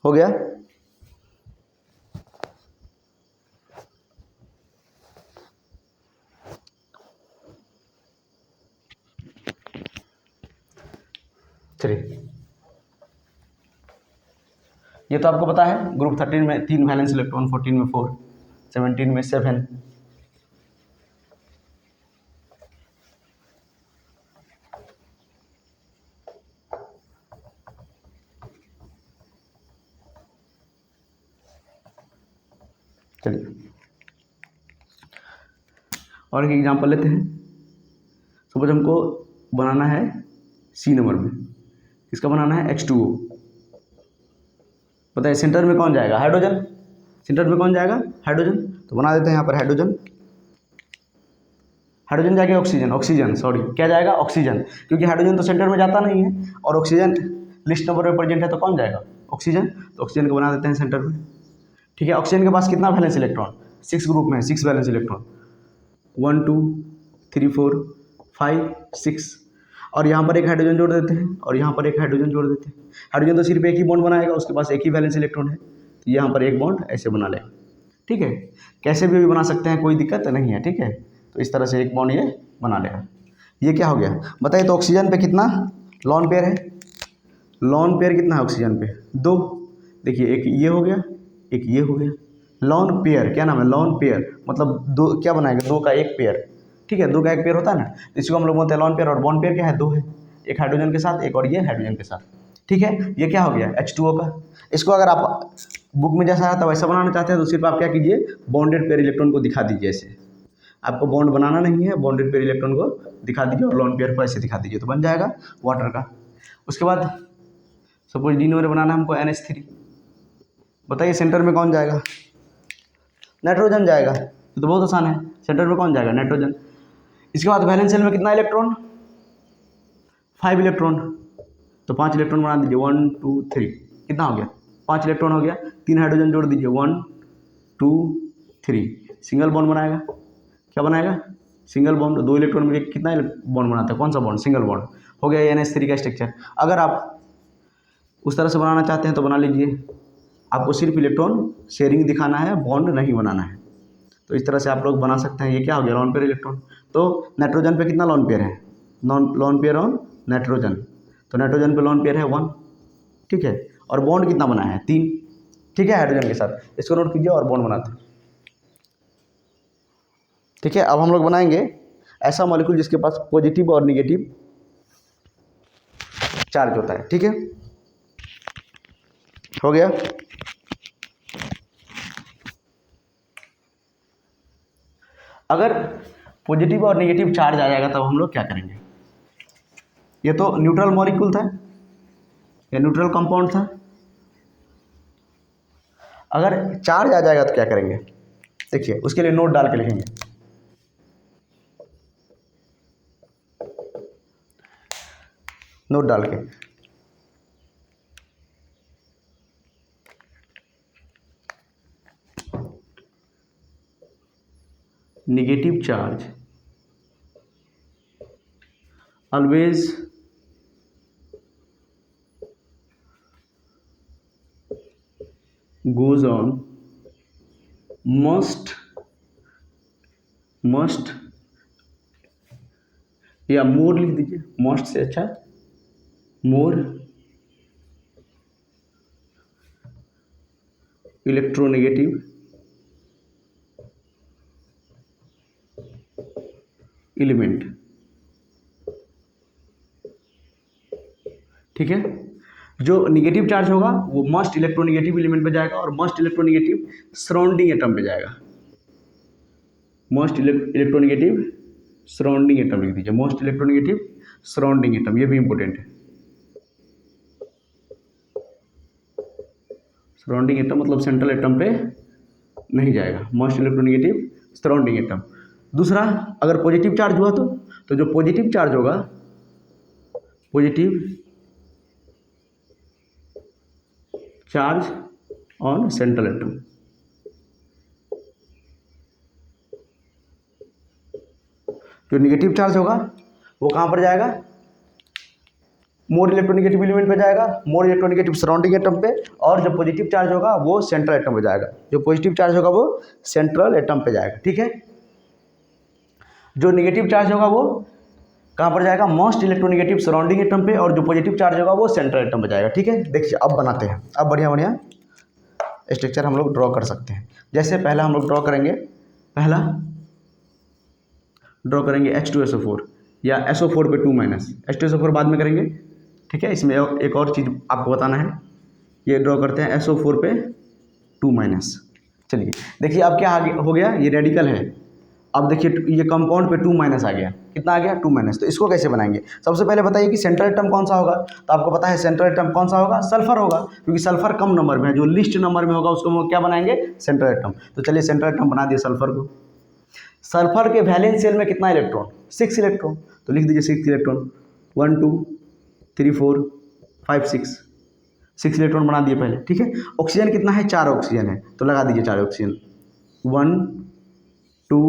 हो गया, 3। ये तो आपको पता है, ग्रुप 13 में 3 वैलेंस इलेक्ट्रॉन, 14 में 4, 17 में 7। चलिए और एक एग्जांपल लेते हैं। सपोज हमको बनाना है सी नंबर में, इसका बनाना है H2O। बताइए सेंटर में कौन जाएगा? हाइड्रोजन। सेंटर में कौन जाएगा? हाइड्रोजन। तो बना देते हैं यहाँ पर हाइड्रोजन। हाइड्रोजन जाके ऑक्सीजन सॉरी क्या जाएगा? ऑक्सीजन, क्योंकि हाइड्रोजन तो सेंटर में जाता नहीं है और ऑक्सीजन लिस्ट नंबर में प्रेजेंट है, तो कौन जाएगा? ऑक्सीजन। तो ऑक्सीजन को बना देते हैं सेंटर में। ठीक है, ऑक्सीजन के पास कितना वैलेंस इलेक्ट्रॉन? 6 ग्रुप में है, 6 वैलेंस इलेक्ट्रॉन, 1 2 3 4 5 6। और यहाँ पर एक हाइड्रोजन जोड़ देते हैं और यहाँ पर एक हाइड्रोजन जोड़ देते हैं। हाइड्रोजन तो सिर्फ एक ही बॉन्ड बनाएगा, उसके पास एक ही वैलेंस इलेक्ट्रॉन है, तो यहाँ पर एक बॉन्ड ऐसे बना लेगा। ठीक है, कैसे भी बना सकते हैं, कोई दिक्कत नहीं है। ठीक है, तो इस तरह से एक बॉन्ड ये बना लेगा। ये क्या हो गया बताइए? तो ऑक्सीजन पे कितना लॉन पेयर है? लॉन पेयर कितना है ऑक्सीजन पे? 2। देखिए एक ये हो गया, एक ये हो गया। लॉन पेयर क्या नाम है? लॉन पेयर मतलब दो क्या बनाएगा? 2 का एक पेयर। ठीक है, 2 का एक पेयर होता है ना, तो इसको हम लोग बोलते हैं लॉन पेयर। और बॉन्ड पेयर क्या है? 2 है, एक हाइड्रोजन के साथ, एक और ये हाइड्रोजन के साथ। ठीक है, ये क्या हो गया? H2O का। इसको अगर आप बुक में जैसा आता वैसा बनाना चाहते हैं तो सिर्फ आप क्या कीजिए? बॉन्डेड पेयर इलेक्ट्रॉन को दिखा दीजिए ऐसे। आपको बॉन्ड बनाना नहीं है, बॉन्डेड पेयर इलेक्ट्रॉन को दिखा दीजिए और लॉन पेयर को ऐसे दिखा दीजिए, तो बन जाएगा वाटर का। उसके बाद सपोज डी नंबर बनाना हमको NH3। बताइए सेंटर में कौन जाएगा? नाइट्रोजन जाएगा। ये तो बहुत आसान है, सेंटर में कौन जाएगा? नाइट्रोजन। इसके बाद वैलेंस शेल में कितना इलेक्ट्रॉन? 5 इलेक्ट्रॉन। तो 5 इलेक्ट्रॉन बना दीजिए, 1 2 3। कितना हो गया? 5 इलेक्ट्रॉन हो गया। 3 हाइड्रोजन जोड़ दीजिए, 1 2 3। सिंगल बॉन्ड बनाएगा। क्या बनाएगा? Single bond. 2 इलेक्ट्रॉन में कितना बॉन्ड बनाता है? कौन सा बॉन्ड? Single bond. हो गया NH3 का स्ट्रक्चर। अगर आप उस तरह से बनाना चाहते हैं तो बना लीजिए। आपको सिर्फ इलेक्ट्रॉन शेयरिंग दिखाना है, बॉन्ड नहीं बनाना है। तो इस तरह से आप लोग बना सकते हैं। ये क्या हो गया? Lone pair electron. तो नाइट्रोजन पे कितना लॉन पेयर है? Lone pair on nitrogen. तो नाइट्रोजन पे लॉन पेयर है 1। ठीक है, और बॉन्ड कितना बना है? 3। ठीक है, हाइड्रोजन के साथ। इसको नोट कीजिए और बॉन्ड बनाते हैं। ठीक है, अब हम लोग बनाएंगे ऐसा मॉलिक्यूल जिसके पास पॉजिटिव और निगेटिव चार्ज होता है। ठीक है, हो गया। अगर पॉजिटिव और नेगेटिव चार्ज आ जाएगा तब हम लोग क्या करेंगे? ये तो न्यूट्रल मॉलिक्यूल था, ये न्यूट्रल कंपाउंड था। अगर चार्ज आ जाएगा तो क्या करेंगे? देखिए उसके लिए नोट डाल के लिखेंगे। नोट डाल के negative charge always goes on must या मोर लिख दीजिए, मस्ट से अच्छा मोर इलेक्ट्रोनेगेटिव एलिमेंट। ठीक है, जो निगेटिव चार्ज होगा वो मस्ट इलेक्ट्रोनेगेटिव एलिमेंट पे जाएगा और मस्ट इलेक्ट्रोनेगेटिव सराउंडिंग एटम पे जाएगा। मोस्ट इलेक्ट्रोनेगेटिव सराउंडिंग एटम लिख दीजिए, मोस्ट इलेक्ट्रोनेगेटिव सराउंडिंग एटम, ये भी इंपॉर्टेंट है। सराउंडिंग एटम मतलब सेंट्रल एटम पे नहीं जाएगा, मोस्ट इलेक्ट्रोनेगेटिव सराउंडिंग एटम। दूसरा, अगर पॉजिटिव चार्ज हुआ तो जो पॉजिटिव चार्ज होगा, positive charge on central atom, जो निगेटिव चार्ज होगा वो कहाँ पर जाएगा? मोर इलेक्ट्रोनेगेटिव एलिमेंट पे जाएगा, मोर इलेक्ट्रोनेगेटिव सराउंडिंग एटम पे। और जो पॉजिटिव चार्ज होगा वो सेंट्रल एटम पे जाएगा, जो पॉजिटिव चार्ज होगा वो सेंट्रल एटम पे जाएगा। ठीक है, जो निगेटिव चार्ज होगा वो कहाँ पर जाएगा, मोस्ट इलेक्ट्रोनेगेटिव सराउंडिंग एटम पे, और जो पॉजिटिव चार्ज होगा वो सेंट्रल एटम पे जाएगा। ठीक है, देखिए अब बनाते हैं, अब बढ़िया बढ़िया स्ट्रक्चर हम लोग ड्रॉ कर सकते हैं। जैसे पहला हम लोग ड्रॉ करेंगे, पहला ड्रॉ करेंगे H2SO4 या SO4 पे 2- H2SO4 बाद में करेंगे। ठीक है, इसमें एक और चीज़ आपको बताना है, ये ड्रॉ करते हैं SO4 पे 2-। चलिए देखिए अब क्या आगे हो गया, ये रेडिकल है। अब देखिए ये कंपाउंड पे 2- आ गया, कितना आ गया 2-। तो इसको कैसे बनाएंगे, सबसे पहले बताइए कि सेंट्रल एटम कौन सा होगा। तो आपको पता है सेंट्रल एटम कौन सा होगा, सल्फर होगा, क्योंकि सल्फर कम नंबर में है, जो लिस्ट नंबर में होगा उसको हम क्या बनाएंगे, सेंट्रल एटम। तो चलिए सेंट्रल एटम बना दिए सल्फर को। सल्फर के वैलेंस शेल में कितना इलेक्ट्रॉन, 6 इलेक्ट्रॉन, तो लिख दीजिए 6 इलेक्ट्रॉन, 1 2 3 4 5 6 इलेक्ट्रॉन बना दिए पहले। ठीक है, ऑक्सीजन कितना है, 4 ऑक्सीजन है, तो लगा दीजिए 4 ऑक्सीजन, 1 2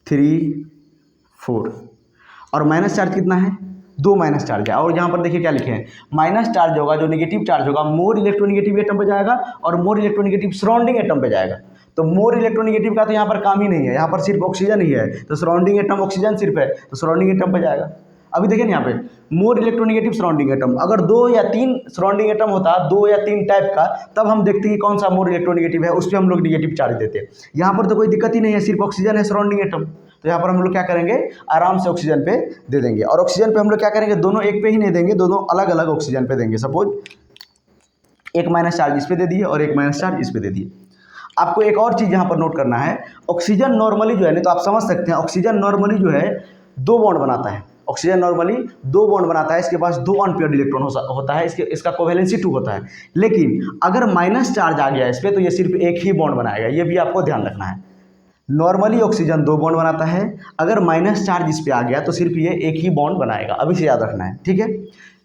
3 4। और माइनस चार्ज कितना है, 2 माइनस चार्ज है। और यहाँ पर देखिए क्या लिखे हैं, माइनस चार्ज होगा, जो नेगेटिव चार्ज होगा मोर इलेक्ट्रोनेगेटिव एटम पे जाएगा और मोर इलेक्ट्रोनेगेटिव सराउंडिंग एटम पे जाएगा। तो मोर इलेक्ट्रोनेगेटिव का तो यहाँ पर काम ही नहीं है, यहाँ पर सिर्फ ऑक्सीजन ही है, तो सराउंडिंग एटम ऑक्सीजन सिर्फ है, तो सराउंडिंग एटम पे जाएगा। अभी देखिए ना यहाँ पे मोर इलेक्ट्रोनेगेटिव सराउंडिंग एटम, अगर 2 या 3 सराउंडिंग एटम होता, 2 या 3 टाइप का, तब हम देखते कि कौन सा मोर इलेक्ट्रोनेगेटिव है, उस पर हम लोग नेगेटिव चार्ज देते हैं। यहाँ पर तो कोई दिक्कत ही नहीं है, सिर्फ ऑक्सीजन है सराउंडिंग एटम, तो यहाँ पर हम लोग क्या करेंगे, आराम से ऑक्सीजन पे दे देंगे। और ऑक्सीजन पे हम लोग क्या करेंगे, दोनों एक पे ही नहीं देंगे, दोनों अलग अलग ऑक्सीजन पे देंगे। सपोज एक माइनस चार्ज इस पे दे दिए और एक माइनस चार्ज इस पे दे दिए। आपको एक और चीज़ यहाँ पर नोट करना है, ऑक्सीजन नॉर्मली जो है, नहीं तो आप समझ सकते हैं, ऑक्सीजन नॉर्मली जो है 2 बॉन्ड बनाता है, ऑक्सीजन नॉर्मली 2 बॉन्ड बनाता है, इसके पास 2 अनपेयर्ड इलेक्ट्रॉन होता है, इसका कोवेलेंसी 2 होता है। लेकिन अगर माइनस चार्ज आ गया इस पर, तो ये सिर्फ एक ही बॉन्ड बनाएगा, ये भी आपको ध्यान रखना है। नॉर्मली ऑक्सीजन 2 बॉन्ड बनाता है, अगर माइनस चार्ज इस पे आ गया तो सिर्फ ये एक ही बॉन्ड बनाएगा, अभी से याद रखना है। ठीक है,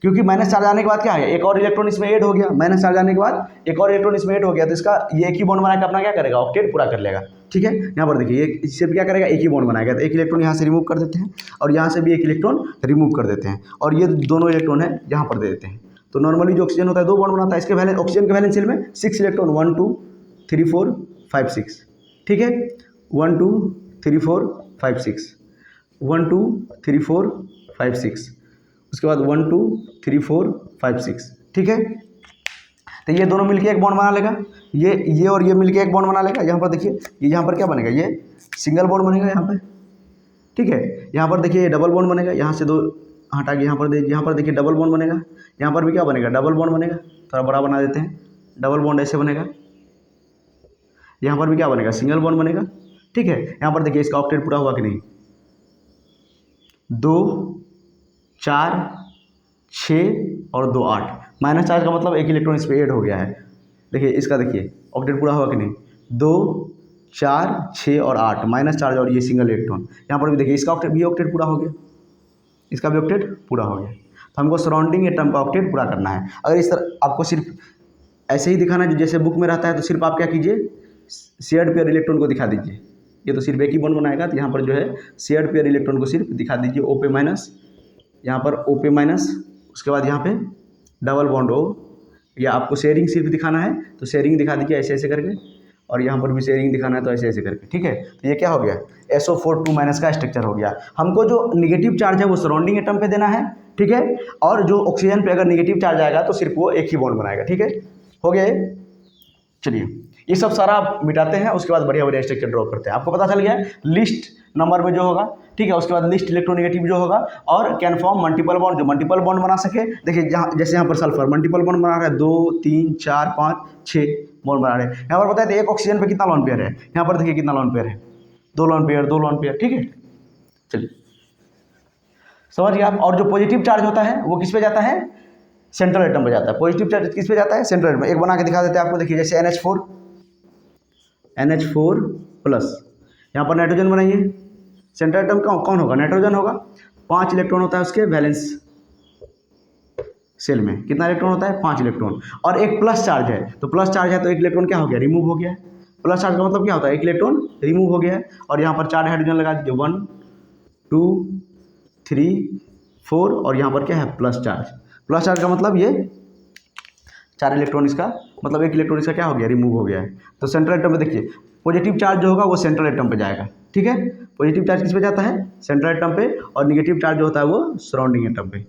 क्योंकि माइनस चार्ज आने के बाद क्या है, एक और इलेक्ट्रॉन इसमें ऐड हो गया, माइनस चार्ज आने के बाद एक और इलेक्ट्रॉन इसमें ऐड हो गया, तो इसका ये एक ही बॉन्ड बना के अपना क्या करेगा, ऑक्टेट पूरा कर लेगा। ठीक है, यहाँ पर देखिए ये इससे क्या करेगा, एक ही बॉन्ड बनाएगा, तो एक इलेक्ट्रॉन यहाँ से रिमूव कर देते हैं और यहाँ से भी एक इलेक्ट्रॉन रिमूव कर देते हैं, और ये दोनों इलेक्ट्रॉन है यहाँ पर दे देते हैं। तो नॉर्मली जो ऑक्सीजन होता है 2 बॉन्ड बनाता है, इसके वैलेंस ऑक्सीजन के वैलेंस शेल में 6 इलेक्ट्रॉन, 1 2 3 4 5 6। ठीक है, 1 2 3 4 5 6, 1 2 3 4 5 6, उसके बाद 1 2 3 4 5 6। ठीक है, तो ये दोनों मिलके एक बॉन्ड बना लेगा, ये और ये मिलके एक बॉन्ड बना लेगा। यहाँ पर देखिए ये यहाँ पर क्या बनेगा, ये सिंगल बॉन्ड बनेगा यहाँ पे। ठीक है, यहाँ पर देखिए ये डबल बॉन्ड बनेगा, यहाँ से 2 हटा के यहाँ पर देखिए डबल बॉन्ड बनेगा, यहाँ पर भी क्या बनेगा, डबल बॉन्ड बनेगा। थोड़ा बड़ा बना देते हैं, डबल बॉन्ड ऐसे बनेगा, यहाँ पर भी क्या बनेगा, सिंगल बॉन्ड बनेगा। ठीक है, यहाँ पर देखिए इसका ऑक्टेट पूरा हुआ कि नहीं, 2 4 6 और 2 8। माइनस चार्ज का मतलब एक इलेक्ट्रॉन इस पर ऐड हो गया है। देखिए इसका देखिए ऑक्टेट पूरा हुआ कि नहीं, 2 4 6 और 8, माइनस चार्ज और ये सिंगल इलेक्ट्रॉन। यहाँ पर भी देखिए इसका ऑक्टेट भी ऑक्टेट पूरा हो गया, इसका भी ऑक्टेट पूरा हो गया। तो हमको सराउंडिंग एटम का ऑक्टेट पूरा करना है। अगर इस तरह आपको सिर्फ ऐसे ही दिखाना है जैसे बुक में रहता है, तो सिर्फ आप क्या कीजिए, शेयर्ड पेयर इलेक्ट्रॉन को दिखा दीजिए, ये तो सिर्फ एक ही बॉन्ड बनाएगा। तो यहाँ पर जो है शेयर्ड पेयर इलेक्ट्रॉन को सिर्फ दिखा दीजिए, O पे माइनस, यहाँ पर O पे माइनस, उसके बाद यहाँ पे डबल बॉन्ड O, या आपको शेयरिंग सिर्फ दिखाना है तो शेयरिंग दिखा दीजिए ऐसे ऐसे करके, और यहाँ पर भी शेयरिंग दिखाना है तो ऐसे ऐसे करके। ठीक है, तो ये क्या हो गया, SO4 2- का स्ट्रक्चर हो गया। हमको जो निगेटिव चार्ज है वो सराउंडिंग एटम पे देना है। ठीक है, और जो ऑक्सीजन पे अगर निगेटिव चार्ज आएगा तो सिर्फ वो एक ही बॉन्ड बनाएगा। ठीक है, हो गया ये। चलिए ये सब सारा आप मिटाते हैं, उसके बाद बढ़िया बढ़िया स्ट्रक्चर ड्रॉ करते हैं। आपको पता चल गया लिस्ट नंबर में जो होगा, ठीक है, उसके बाद लिस्ट इलेक्ट्रोनेगेटिव जो होगा, और कैन फॉर्म मल्टीपल बॉन्ड, जो मल्टीपल बॉन्ड बना सके। देखिए जहाँ जैसे यहाँ पर सल्फर मल्टीपल बॉन्ड बना रहा है, 2 3 4 5 6 बॉन्ड बना रहे हैं। यहाँ पर बताए एक ऑक्सीजन पे कितना लोन पेयर है, यहाँ पर देखिए कितना लोन पेयर है, 2 लोन पेयर 2 लोन पेयर। ठीक है, चलिए समझ गए आप। और जो पॉजिटिव चार्ज होता है वो किस पे जाता है, सेंट्रल एटम पे जाता है। पॉजिटिव चार्ज किस पे जाता है, सेंट्रल एटम। एक बना के दिखा देते हैं आपको, देखिए जैसे NH4 प्लस, यहाँ पर नाइट्रोजन बनाइए, सेंट्रल एटम कौन होगा, नाइट्रोजन होगा। 5 इलेक्ट्रॉन होता है उसके वैलेंस शेल में, कितना इलेक्ट्रॉन होता है, 5 इलेक्ट्रॉन। और एक प्लस चार्ज है, तो प्लस चार्ज है तो एक इलेक्ट्रॉन क्या हो गया, रिमूव हो गया है। प्लस चार्ज का मतलब क्या होता है, एक इलेक्ट्रॉन रिमूव हो गया है। और यहाँ पर 4 हाइड्रोजन लगा दीजिए, 1 2 3 4, और यहाँ पर क्या है, प्लस चार्ज। प्लस चार्ज का मतलब ये 4 इलेक्ट्रॉन इसका मतलब 1 इलेक्ट्रॉन इसका क्या हो गया, रिमूव हो गया है। तो सेंट्रल एटम पे देखिए पॉजिटिव चार्ज जो होगा वो सेंट्रल एटम पे जाएगा, ठीक है। पॉजिटिव चार्ज किस पे जाता है, सेंट्रल एटम पे, और निगेटिव चार्ज जो होता है वो सराउंडिंग एटम पे।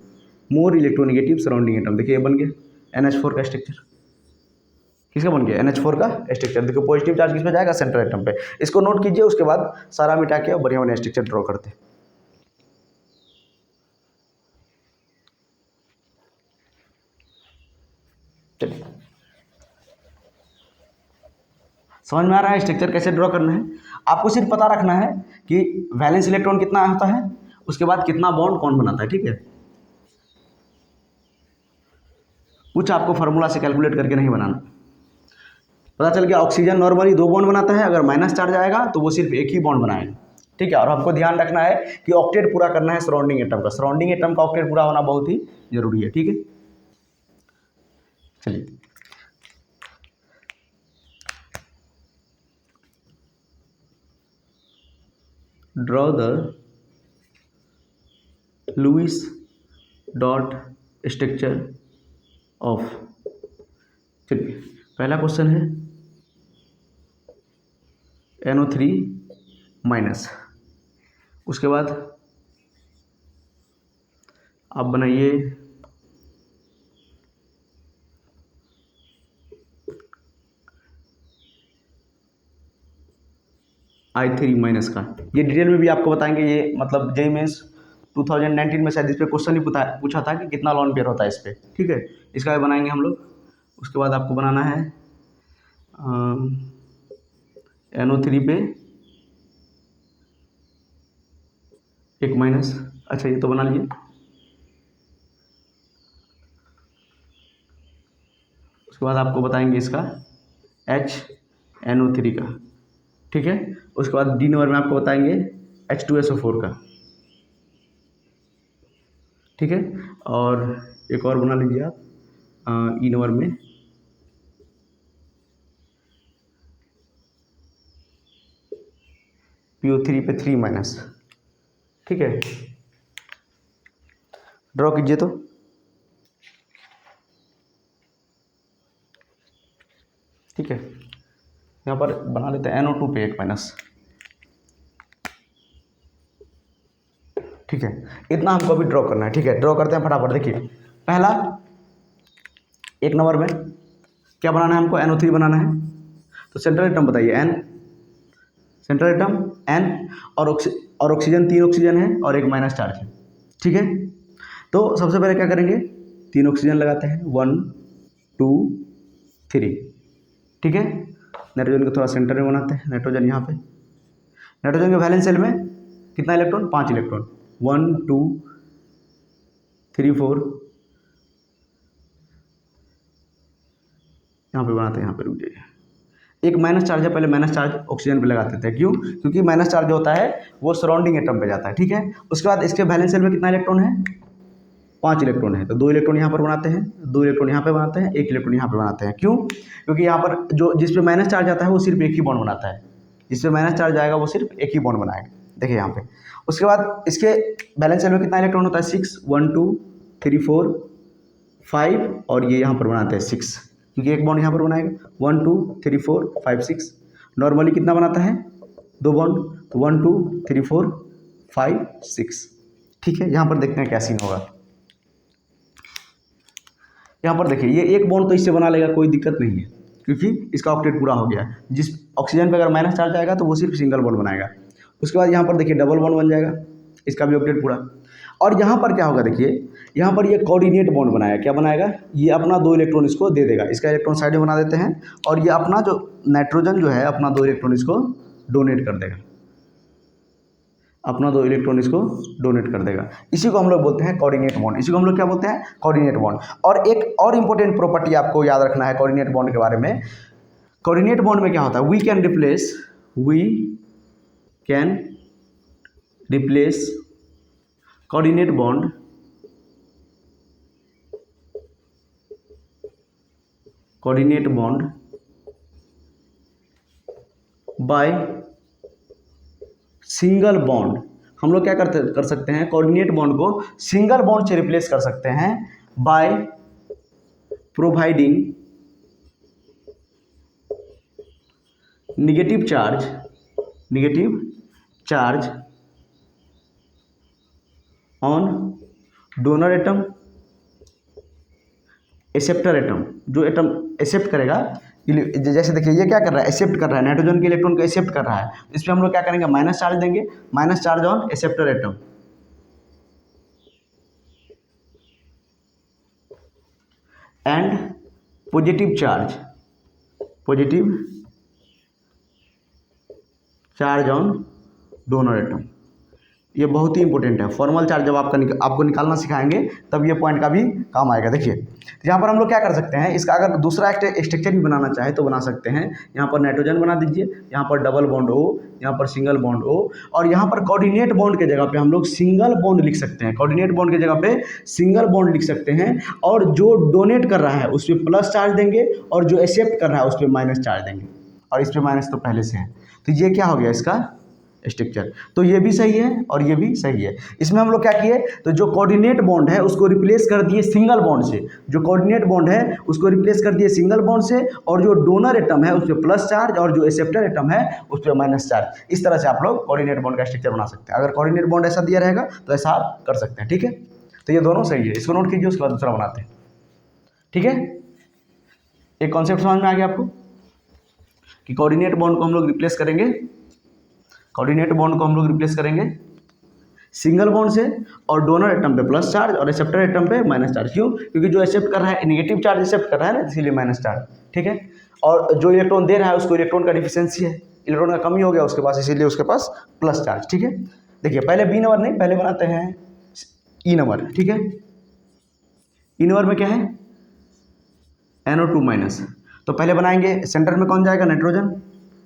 मोर इलेक्ट्रोनिगेटिव सराउंडिंग एटम, देखिए ये बन गया NH4 का स्ट्रक्चर। किसका बन गया, NH4 का स्ट्रक्चर। देखो पॉजिटिव चार्ज किस पे जाएगा, सेंट्रल एटम पे। इसको नोट कीजिए, उसके बाद सारा मिटा के बढ़िया बढ़िया स्ट्रक्चर ड्रॉ करते हैं। चलिए समझ में आ रहा है स्ट्रक्चर कैसे ड्रॉ करना है। आपको सिर्फ पता रखना है कि वैलेंस इलेक्ट्रॉन कितना होता है, उसके बाद कितना बॉन्ड कौन बनाता है, ठीक है। कुछ आपको फार्मूला से कैलकुलेट करके नहीं बनाना। पता चल गया ऑक्सीजन नॉर्मली 2 बॉन्ड बनाता है, अगर माइनस चार्ज आएगा तो वो सिर्फ 1 ही बॉन्ड बनाएगा, ठीक है। और आपको ध्यान रखना है कि ऑक्टेट पूरा करना है सराउंडिंग एटम का। सराउंडिंग एटम का ऑक्टेट पूरा होना बहुत ही जरूरी है, ठीक है। चलिए draw the Lewis dot structure of. चलिए पहला क्वेश्चन है NO3 माइनस, उसके बाद आप बनाइए I3 माइनस का। ये डिटेल में भी आपको बताएंगे, ये मतलब JEE मेंस 2019 में शायद इस पे क्वेश्चन ही पूछा था कि कितना लॉन पेयर होता है इस पे, ठीक है। इसका भी बनाएंगे हम लोग। उसके बाद आपको बनाना है NO3 पे 1 माइनस। अच्छा ये तो बना लिए। उसके बाद आपको बताएंगे इसका HNO3 का, ठीक है। उसके बाद D नंबर में आपको बताएंगे H2SO4 का, ठीक है। और एक और बना लीजिए आप E नंबर में PO3 पे 3 माइनस, ठीक है। ड्रॉ कीजिए तो ठीक है। यहाँ पर बना लेते हैं NO2 पे 1 माइनस, ठीक है। इतना हमको अभी ड्रॉ करना है, ठीक है। ड्रॉ करते हैं फटाफट। देखिए पहला 1 नंबर में क्या बनाना है हमको, NO3 बनाना है। तो सेंट्रल एटम बताइए N, सेंट्रल एटम N, और ऑक्सीजन 3 ऑक्सीजन है और 1 माइनस चार्ज है, ठीक है। तो सबसे पहले क्या करेंगे, 3 ऑक्सीजन लगाते हैं, 1 2 3, ठीक है। नाइट्रोजन को थोड़ा सेंटर में बनाते हैं। नाइट्रोजन यहाँ पे, नाइट्रोजन के वैलेंस शेल में कितना इलेक्ट्रॉन, 5 इलेक्ट्रॉन, 1 2 3 4, यहाँ पे बनाते हैं। यहाँ पे रुक जाइए, एक माइनस चार्ज है, पहले माइनस चार्ज ऑक्सीजन पे लगा देते हैं। क्यों, क्योंकि माइनस चार्ज जो होता है वो सराउंडिंग एटम पे जाता है, ठीक है। उसके बाद इसके वैलेंस शेल में कितना इलेक्ट्रॉन है, 5 इलेक्ट्रॉन है। तो 2 इलेक्ट्रॉन यहाँ पर बनाते हैं, 2 इलेक्ट्रॉन यहाँ पे बनाते हैं, 1 इलेक्ट्रॉन यहाँ पे बनाते हैं। क्यों, क्योंकि यहाँ पर जो जिस पे माइनस चार्ज आता है वो सिर्फ 1 ही बॉन्ड बनाता है, जिस पे माइनस चार्ज आएगा वो सिर्फ 1 ही बॉन्ड बनाएगा, देखिए यहाँ पे। उसके बाद इसके बैलेंस शेल में कितना इलेक्ट्रॉन होता है, 6 1 2 3 4 5, और ये यहाँ पर बनाते हैं 6, क्योंकि 1 बॉन्ड यहाँ पर बनाएगा। 1 2 3 4 5 6, नॉर्मली कितना बनाता है, 2 बॉन्ड, 1 2 3 4 5 6, ठीक है। यहाँ पर देखते हैं क्या सीन होगा। यहाँ पर देखिए ये 1 बॉन्ड तो इससे बना लेगा, कोई दिक्कत नहीं है, क्योंकि इसका ऑक्टेट पूरा हो गया। जिस ऑक्सीजन पे अगर माइनस चार्ज आएगा तो वो सिर्फ सिंगल बॉन्ड बनाएगा। उसके बाद यहाँ पर देखिए डबल बॉन्ड बन जाएगा, इसका भी ऑक्टेट पूरा। और यहाँ पर क्या होगा, देखिए यहाँ पर ये कोऑर्डिनेट बॉन्ड बनाएगा। क्या बनाएगा, ये अपना 2 इलेक्ट्रॉन इसको दे देगा, इसका इलेक्ट्रॉन साइड में बना देते हैं, और ये अपना जो नाइट्रोजन जो है अपना 2 इलेक्ट्रॉन इसको डोनेट कर देगा, अपना 2 इलेक्ट्रॉन इसको डोनेट कर देगा। इसी को हम लोग बोलते हैं कोऑर्डिनेट बॉन्ड। इसी को हम लोग क्या बोलते हैं, कोऑर्डिनेट बॉन्ड। और एक और इंपॉर्टेंट प्रॉपर्टी आपको याद रखना है कोऑर्डिनेट बॉन्ड के बारे में। कोऑर्डिनेट बॉन्ड में क्या होता है, we can replace coordinate bond by single bond. हम लोग क्या कर सकते हैं, कोऑर्डिनेट बॉन्ड को सिंगल बॉन्ड से रिप्लेस कर सकते हैं by providing negative charge on donor atom, acceptor atom, जो एटम एक्सेप्ट करेगा, जैसे देखिए ये क्या कर रहा है, एक्सेप्ट कर रहा है, नाइट्रोजन के इलेक्ट्रॉन को एक्सेप्ट कर रहा है, इस पर हम लोग क्या करेंगे, माइनस चार्ज देंगे, minus charge on acceptor atom, and positive charge on donor atom. ये बहुत ही इंपॉर्टेंट है। फॉर्मल चार्ज जब आपको निकालना सिखाएंगे तब ये पॉइंट का भी काम आएगा। देखिए यहाँ पर हम लोग क्या कर सकते हैं, इसका अगर दूसरा स्ट्रक्चर भी बनाना चाहे तो बना सकते हैं। यहाँ पर नाइट्रोजन बना दीजिए, यहाँ पर डबल बॉन्ड O, यहाँ पर सिंगल बॉन्ड O, और यहाँ पर कोऑर्डिनेट बॉन्ड के जगह पे हम लोग सिंगल बॉन्ड लिख सकते हैं। कोऑर्डिनेट बॉन्ड की जगह पे सिंगल बॉन्ड लिख सकते हैं, और जो डोनेट कर रहा है उस पर प्लस चार्ज देंगे, और जो एक्सेप्ट कर रहा है उस पर माइनस चार्ज देंगे, और इस पर माइनस तो पहले से है। तो ये क्या हो गया इसका स्ट्रक्चर। तो ये भी सही है और ये भी सही है। इसमें हम लोग क्या किए, तो जो कोऑर्डिनेट बॉन्ड है उसको रिप्लेस कर दिए सिंगल बॉन्ड से, जो कोऑर्डिनेट बॉन्ड है उसको रिप्लेस कर दिए सिंगल बॉन्ड से, और जो डोनर एटम है उस पर प्लस चार्ज, और जो एक्सेप्टर एटम है उस पर माइनस चार्ज। इस तरह से आप लोग कोऑर्डिनेट बॉन्ड का स्ट्रक्चर बना सकते हैं। अगर कोऑर्डिनेट बॉन्ड ऐसा दिया रहेगा तो ऐसा आप कर सकते हैं। ठीक है, तो ये दोनों सही है, इसको नोट कीजिए, उसके बाद दूसरा बनाते हैं। ठीक है, एक कॉन्सेप्ट समझ में आ गया आपको कि कोऑर्डिनेट बॉन्ड को हम लोग रिप्लेस करेंगे, कोऑर्डिनेट बॉन्ड को हम लोग रिप्लेस करेंगे सिंगल बॉन्ड से, और डोनर एटम पे प्लस चार्ज और एक्सेप्टर एटम पे माइनस चार्ज। क्यों? क्योंकि जो एक्सेप्ट कर रहा है नेगेटिव चार्ज एक्सेप्ट कर रहा है ना, इसीलिए माइनस चार्ज। ठीक है, और जो इलेक्ट्रॉन दे रहा है उसको इलेक्ट्रॉन का डिफिशियंसी है, इलेक्ट्रॉन का कमी हो गया उसके पास, इसीलिए उसके पास प्लस चार्ज। ठीक है, देखिए पहले बी नंबर नहीं, पहले बनाते हैं ई नंबर। ठीक है, ई नंबर में क्या है, NO2 माइनस। तो पहले बनाएंगे, सेंटर में कौन जाएगा, नाइट्रोजन।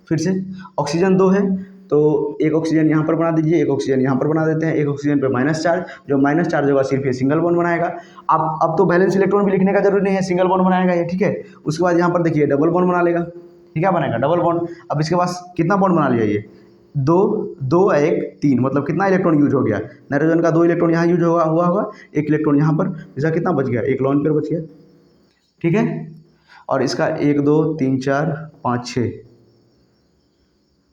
फिर से ऑक्सीजन 2 है, तो एक ऑक्सीजन यहाँ पर बना दीजिए, एक ऑक्सीजन यहाँ पर बना देते हैं, एक ऑक्सीजन पे माइनस चार्ज, जो माइनस चार्ज होगा सिर्फ ये सिंगल बॉन्ड बनाएगा। अब तो बैलेंस इलेक्ट्रॉन भी लिखने का जरूरी नहीं है, सिंगल बॉन्ड बनाएगा ये। ठीक है, उसके बाद यहाँ पर देखिए डबल बॉन्ड बना लेगा। ये क्या बनेगा, डबल बॉन्ड। अब इसके पास कितना बॉन्ड बना लिया, ये 2 1 3, मतलब कितना इलेक्ट्रॉन यूज हो गया, नाइट्रोजन का 2 इलेक्ट्रॉन यहाँ यूज हुआ होगा, 1 इलेक्ट्रॉन यहाँ पर, इसका कितना बच गया, 1 लोन पेयर बच गया। ठीक है, और इसका 1 2 3 4 5 6,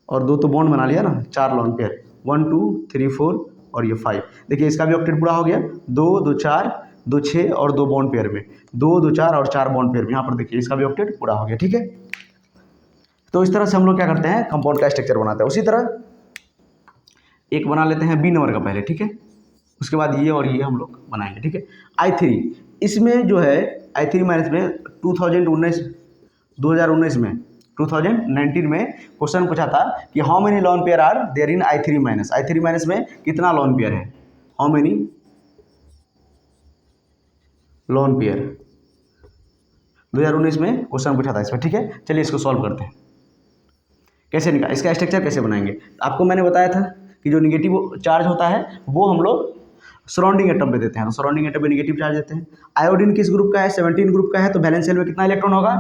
और 2 तो बॉन्ड बना लिया ना, 4 लोन पेयर, 1 2 3 4 और ये 5। देखिए इसका भी ऑक्टेट पूरा हो गया, 2 2 4 2 6 और 2 बॉन्ड पेयर में, 2 2 4 और 4 बॉन्ड पेयर में, यहाँ पर देखिए इसका भी ऑक्टेट पूरा हो गया। ठीक है, तो इस तरह से हम लोग क्या करते हैं, कंपाउंड का स्ट्रक्चर बनाते हैं। उसी तरह एक बना लेते हैं बी नंबर का पहले। ठीक है, उसके बाद ये और ये हम लोग बनाएंगे। ठीक है, I3, इसमें जो है I3 माइनस में 2019 में क्वेश्चन पूछा था कि how many lone pair are there in I3 minus. I3 minus में कितना लोन पेयर है, हाउ मेनी लोन पेयर, 2019 में क्वेश्चन पूछा था इसमें। ठीक है, चलिए इसको सॉल्व करते हैं। कैसे निकाल, इसका स्ट्रक्चर कैसे बनाएंगे। आपको मैंने बताया था कि जो निगेटिव चार्ज होता है वो हम लोग सराउंडिंग एटम पे देते हैं, तो सराउंडिंग एटम पे निगेटिव चार्ज देते हैं। आयोडीन किस ग्रुप का है, 17 ग्रुप का है, तो वैलेंस शेल में कितना इलेक्ट्रॉन होगा,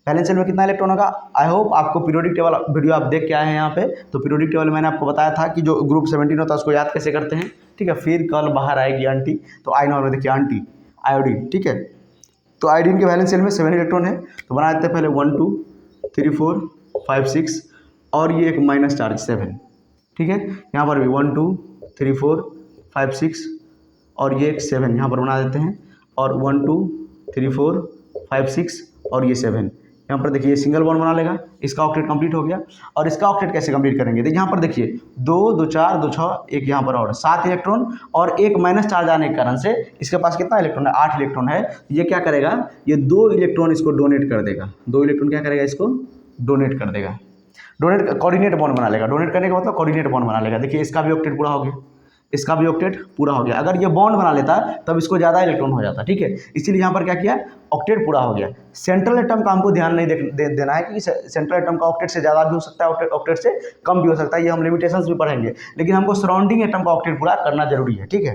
वैलेंस शेल में कितना इलेक्ट्रॉन होगा। आई होप आपको पीरियोडिक टेबल वीडियो आप देख के आए हैं यहाँ पे। तो पीरियोडिक टेबल मैंने आपको बताया था कि जो ग्रुप 17 होता है उसको याद कैसे करते हैं। ठीक है, फिर कल बाहर आएगी आंटी, तो आई नंबर में देखिए आंटी आयोडीन। ठीक है, तो आयोडीन के वैलेंस शेल में 7 इलेक्ट्रॉन है, तो बना देते हैं पहले 1 2 3 4 5 6, और ये एक माइनस चार्ज 7। ठीक है, यहाँ पर भी 1 2 3 4 5 6 और ये एक 7 यहाँ पर बना देते हैं, और 1 2 3 4 5 6 और ये 7 यहाँ पर देखिए सिंगल बॉन्ड बना लेगा। इसका ऑक्टेट कंप्लीट हो गया। और इसका ऑक्टेट कैसे कंप्लीट करेंगे, देखिए यहाँ पर देखिए 2 2 4 2 6, एक यहाँ पर और 7 इलेक्ट्रॉन, और एक माइनस चार्ज आने के कारण से इसके पास कितना इलेक्ट्रॉन है, 8 इलेक्ट्रॉन है। ये क्या करेगा, ये 2 इलेक्ट्रॉन इसको डोनेट कर देगा, 2 इलेक्ट्रॉन क्या करेगा, इसको डोनेट कर देगा। डोनेट कोऑर्डिनेट बॉन्ड बना लेगा, डोनेट करने का मतलब कोऑर्डिनेट बॉन्ड बना लेगा। देखिए इसका भी ऑक्टेट पूरा हो गया, इसका भी ऑक्टेट पूरा हो गया। अगर ये बॉन्ड बना लेता तब इसको ज़्यादा इलेक्ट्रॉन हो जाता। ठीक है, इसीलिए यहाँ पर क्या किया, ऑक्टेट पूरा हो गया। सेंट्रल एटम का हमको ध्यान नहीं देना है कि सेंट्रल एटम का ऑक्टेट से ज़्यादा भी हो सकता है, ऑक्टेट से कम भी हो सकता है, ये हम लिमिटेशंस भी पढ़ेंगे, लेकिन हमको सराउंडिंग एटम का ऑक्टेट पूरा करना जरूरी है। ठीक है,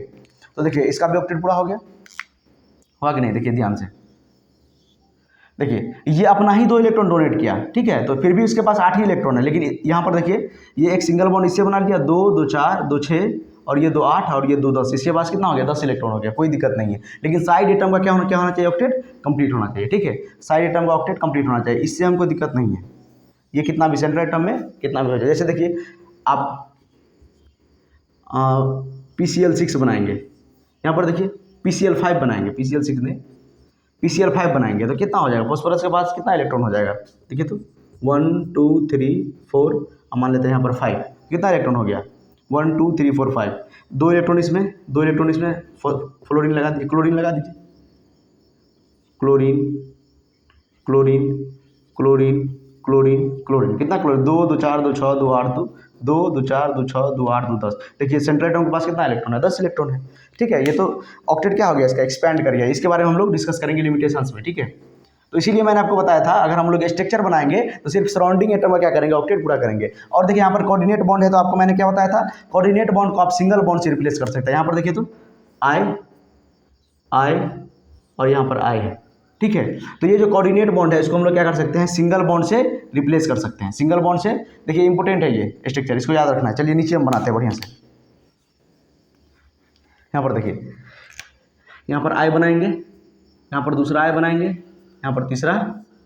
तो देखिए इसका भी ऑक्टेट पूरा हो गया, हुआ कि नहीं, देखिए ध्यान से देखिए, ये अपना ही 2 इलेक्ट्रॉन डोनेट किया। ठीक है, तो फिर भी उसके पास 8 ही इलेक्ट्रॉन है, लेकिन यहाँ पर देखिए ये एक सिंगल बॉन्ड इससे बना लिया, 2 2 4 2 6 और ये 2 8 और ये 2 10, इसके पास कितना हो गया, 10 इलेक्ट्रॉन हो गया, कोई दिक्कत नहीं है। लेकिन साइड एटम का क्या होना चाहिए, ऑक्टेट कंप्लीट होना चाहिए। ठीक है, साइड एटम का ऑक्टेट कंप्लीट होना चाहिए, इससे हमको दिक्कत नहीं है। ये कितना भी सेंट्रल एटम में कितना भी हो जाए। जैसे देखिए आप PCl6 बनाएंगे, यहाँ पर देखिए PCl5 बनाएंगे, PCl6 ने PCl5 बनाएंगे तो कितना हो जाएगा, फॉस्फोरस के पास कितना इलेक्ट्रॉन हो जाएगा, देखिए तो 1 2 3 4, हम मान लेते हैं यहाँ पर 5, कितना इलेक्ट्रॉन हो गया 1 2 3 4 5, 2 इलेक्ट्रॉन इसमें, 2 इलेक्ट्रॉन इसमें, फ्लोरीन लगा दीजिए, क्लोरीन लगा दीजिए, chlorine chlorine chlorine chlorine chlorine, कितना क्लोरीन 2 2 4 2 6 2 8 2 2 4 2 6 2 8 2 10, देखिए सेंट्रल एटम के पास कितना इलेक्ट्रॉन है, 10 इलेक्ट्रॉन है। ठीक है, ये तो ऑक्टेट क्या हो गया इसका, एक्सपैंड कर गया, इसके बारे में हम लोग डिस्कस करेंगे लिमिटेशंस में। ठीक है, तो इसीलिए मैंने आपको बताया था अगर हम लोग स्ट्रक्चर बनाएंगे तो सिर्फ सराउंडिंग एटम का क्या करेंगे, ऑक्टेट पूरा करेंगे। और देखिए यहाँ पर कोऑर्डिनेट बॉन्ड है, तो आपको मैंने क्या बताया था, कोऑर्डिनेट बॉन्ड को आप सिंगल बॉन्ड से रिप्लेस कर सकते हैं। यहाँ पर देखिए तो आई और यहाँ पर आई है। ठीक है, तो ये जो कोऑर्डिनेट बॉन्ड है इसको हम लोग क्या कर सकते हैं, सिंगल बॉन्ड से रिप्लेस कर सकते हैं, सिंगल बॉन्ड से। देखिए इंपॉर्टेंट है ये स्ट्रक्चर, इसको याद रखना है। चलिए नीचे हम बनाते हैं बढ़िया से। यहाँ पर देखिए, यहाँ पर आई बनाएंगे, यहाँ पर दूसरा आई बनाएंगे, यहाँ पर तीसरा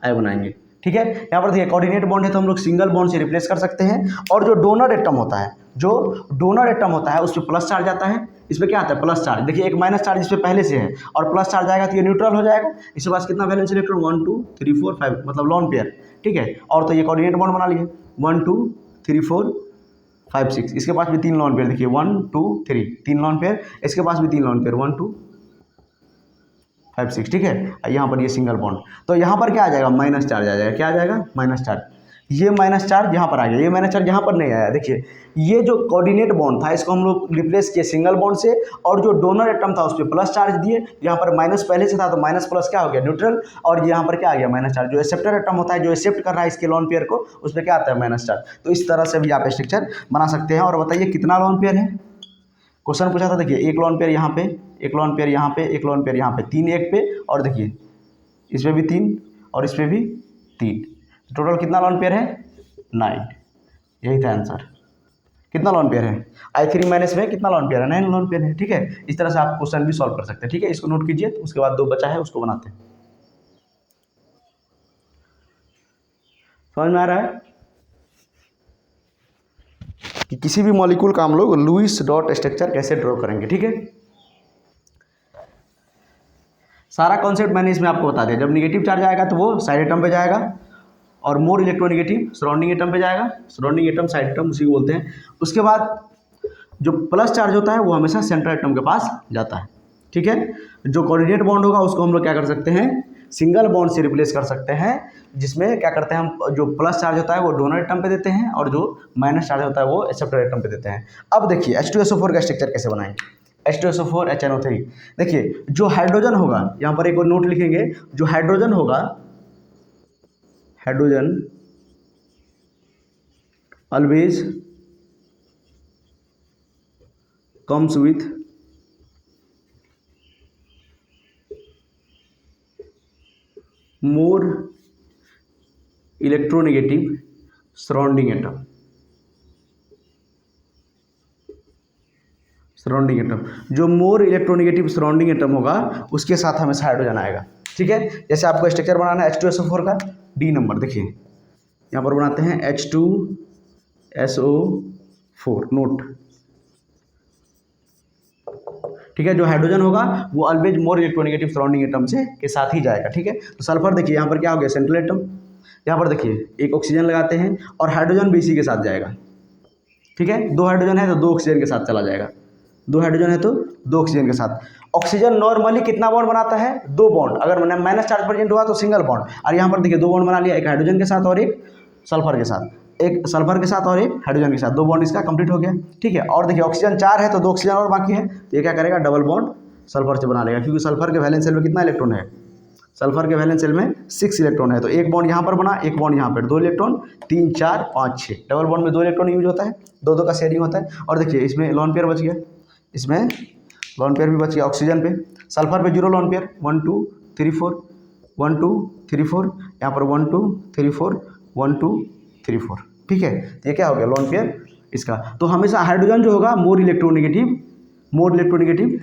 आई बनाएंगे। ठीक है, यहाँ पर देखिए कोऑर्डिनेट बॉन्ड है तो हम लोग सिंगल बॉन्ड से रिप्लेस कर सकते हैं। और जो डोनर एटम होता है, जो डोनर एटम होता है उस पर प्लस चार्ज आता है, इसमें क्या आता है प्लस चार्ज। देखिए एक माइनस चार्ज इस पर पहले से है और प्लस चार्ज आएगा तो ये न्यूट्रल हो जाएगा। इसके पास कितना वैलेंस इलेक्ट्रॉन 1 2 3 4 5, मतलब लॉन पेयर। ठीक है, और तो ये कोऑर्डिनेट बॉन्ड बना लिए 1 2 3 4 5 6, इसके पास भी 3 लॉन पेयर, देखिए 1 2 3 3 लॉन पेयर, इसके पास भी 3 लॉन पेयर 1 2 5 6। ठीक है, यहाँ पर ये सिंगल बॉन्ड, तो यहाँ पर क्या आ जाएगा, माइनस चार्ज आ जाएगा। क्या आ जाएगा, माइनस चार्ज। ये माइनस चार्ज यहाँ पर आ गया, ये माइनस चार्ज यहाँ पर नहीं आया। देखिए ये जो कोऑर्डिनेट बॉन्ड था इसको हम लोग रिप्लेस किए सिंगल बॉन्ड से, और जो डोनर एटम था उस पर प्लस चार्ज दिए। यहाँ पर माइनस पहले से था तो माइनस प्लस क्या हो गया, न्यूट्रल, और यहाँ पर क्या आ गया, माइनस चार्ज। जो एक्सेप्टर एटम होता है, जो एक्सेप्ट कर रहा है इसके लॉन पेयर को, उस पर क्या आता है, माइनस चार्ज। तो इस तरह से भी आप स्ट्रक्चर बना सकते हैं। और बताइए कितना लॉन पेयर है, क्वेश्चन पूछा था। देखिए एक लॉन पेयर यहाँ पे, एक लॉन पेयर यहाँ पे, एक लॉन पेयर यहाँ पे, 3 एक पे, और देखिए इस पर भी 3 और इस पर भी 3, टोटल कितना लॉन पेयर है, 9। यही था आंसर। कितना लॉन पेयर है, I3 माइनस में कितना लॉन पेयर है, 9 लॉन पेयर है। ठीक है, इस तरह से आप क्वेश्चन भी सॉल्व कर सकते हैं। ठीक है, इसको नोट कीजिए, तो उसके बाद 2 बचा है उसको बनाते हैं। समझ में आ रहा है कि किसी भी मॉलिक्यूल का हम लोग लुईस डॉट स्ट्रक्चर कैसे ड्रॉ करेंगे। ठीक है, सारा कॉन्सेप्ट मैंने इसमें आपको बता दिया। जब निगेटिव चार्ज आएगा तो वो साइड एटम पे जाएगा, और मोर इलेक्ट्रोनेगेटिव सराउंडिंग एटम पे जाएगा। सराउंडिंग एटम साइड एटम उसी को बोलते हैं। उसके बाद जो प्लस चार्ज होता है वो हमेशा सेंट्रल एटम के पास जाता है। ठीक है, जो कोऑर्डिनेट बॉन्ड होगा उसको हम लोग क्या कर सकते हैं, सिंगल बॉन्ड से रिप्लेस कर सकते हैं, जिसमें क्या करते हैं हम, जो प्लस चार्ज होता है वो डोनर एटम पे देते हैं, और जो माइनस चार्ज होता है वो एक्सेप्टर एटम पे देते हैं। अब देखिए H2SO4 का स्ट्रक्चर कैसे बनाएंगे, H2SO4 HNO3। देखिए जो हाइड्रोजन होगा, यहाँ पर एक और नोट लिखेंगे, जो हाइड्रोजन होगा, hydrogen always comes with more electronegative surrounding atom। Surrounding atom, जो मोर इलेक्ट्रोनेगेटिव सराउंडिंग एटम होगा उसके साथ हमेशा हाइड्रोजन आएगा। ठीक है, जैसे आपको स्ट्रक्चर बनाना है H2SO4 का, D नंबर देखिए यहाँ पर बनाते हैं H2SO4 नोट। ठीक है, जो हाइड्रोजन होगा वो always more electronegative surrounding atom से के साथ ही जाएगा। ठीक है, तो सल्फर देखिए यहाँ पर क्या हो गया, सेंट्रल एटम। यहाँ पर देखिए एक ऑक्सीजन लगाते हैं और हाइड्रोजन भी इसी के साथ जाएगा। ठीक है, 2 हाइड्रोजन है तो 2 ऑक्सीजन के साथ चला जाएगा, 2 हाइड्रोजन है तो 2 ऑक्सीजन के साथ। ऑक्सीजन नॉर्मली कितना बॉन्ड बनाता है, 2 बॉन्ड। अगर माइनस चार्ज प्रेजेंट हुआ तो सिंगल बॉन्ड, और यहाँ पर देखिए 2 बॉन्ड बना लिया, एक हाइड्रोजन के साथ और एक सल्फर के साथ, एक सल्फर के साथ और एक हाइड्रोजन के साथ, 2 बॉन्ड इसका कंप्लीट हो गया। ठीक है, और देखिए ऑक्सीजन 4 है तो 2 ऑक्सीजन और बाकी है, तो ये क्या करेगा, डबल बॉन्ड सल्फर से बना लेगा, क्योंकि सल्फर के वैलेंस सेल में कितना इलेक्ट्रॉन है, सल्फर के वैलेंस सेल में 6 इलेक्ट्रॉन है। तो एक बॉन्ड यहाँ पर बना, एक बॉन्ड यहाँ पर, 2 इलेक्ट्रॉन, 3 4 5 6, डबल बॉन्ड में 2 इलेक्ट्रॉन यूज होता है, 2 का शेयरिंग होता है। और देखिए इसमें लॉन पेयर बच गया, इसमें लॉन पेयर भी बच गया ऑक्सीजन पे। सल्फर पे 0 लॉन पेयर, 1 2 3 4 1 2 3 4, यहाँ पर 1 2 3 4 1 2 3 4। ठीक है, ये क्या हो गया, लॉन पेयर इसका। तो हमेशा हाइड्रोजन जो होगा मोर इलेक्ट्रोनेगेटिव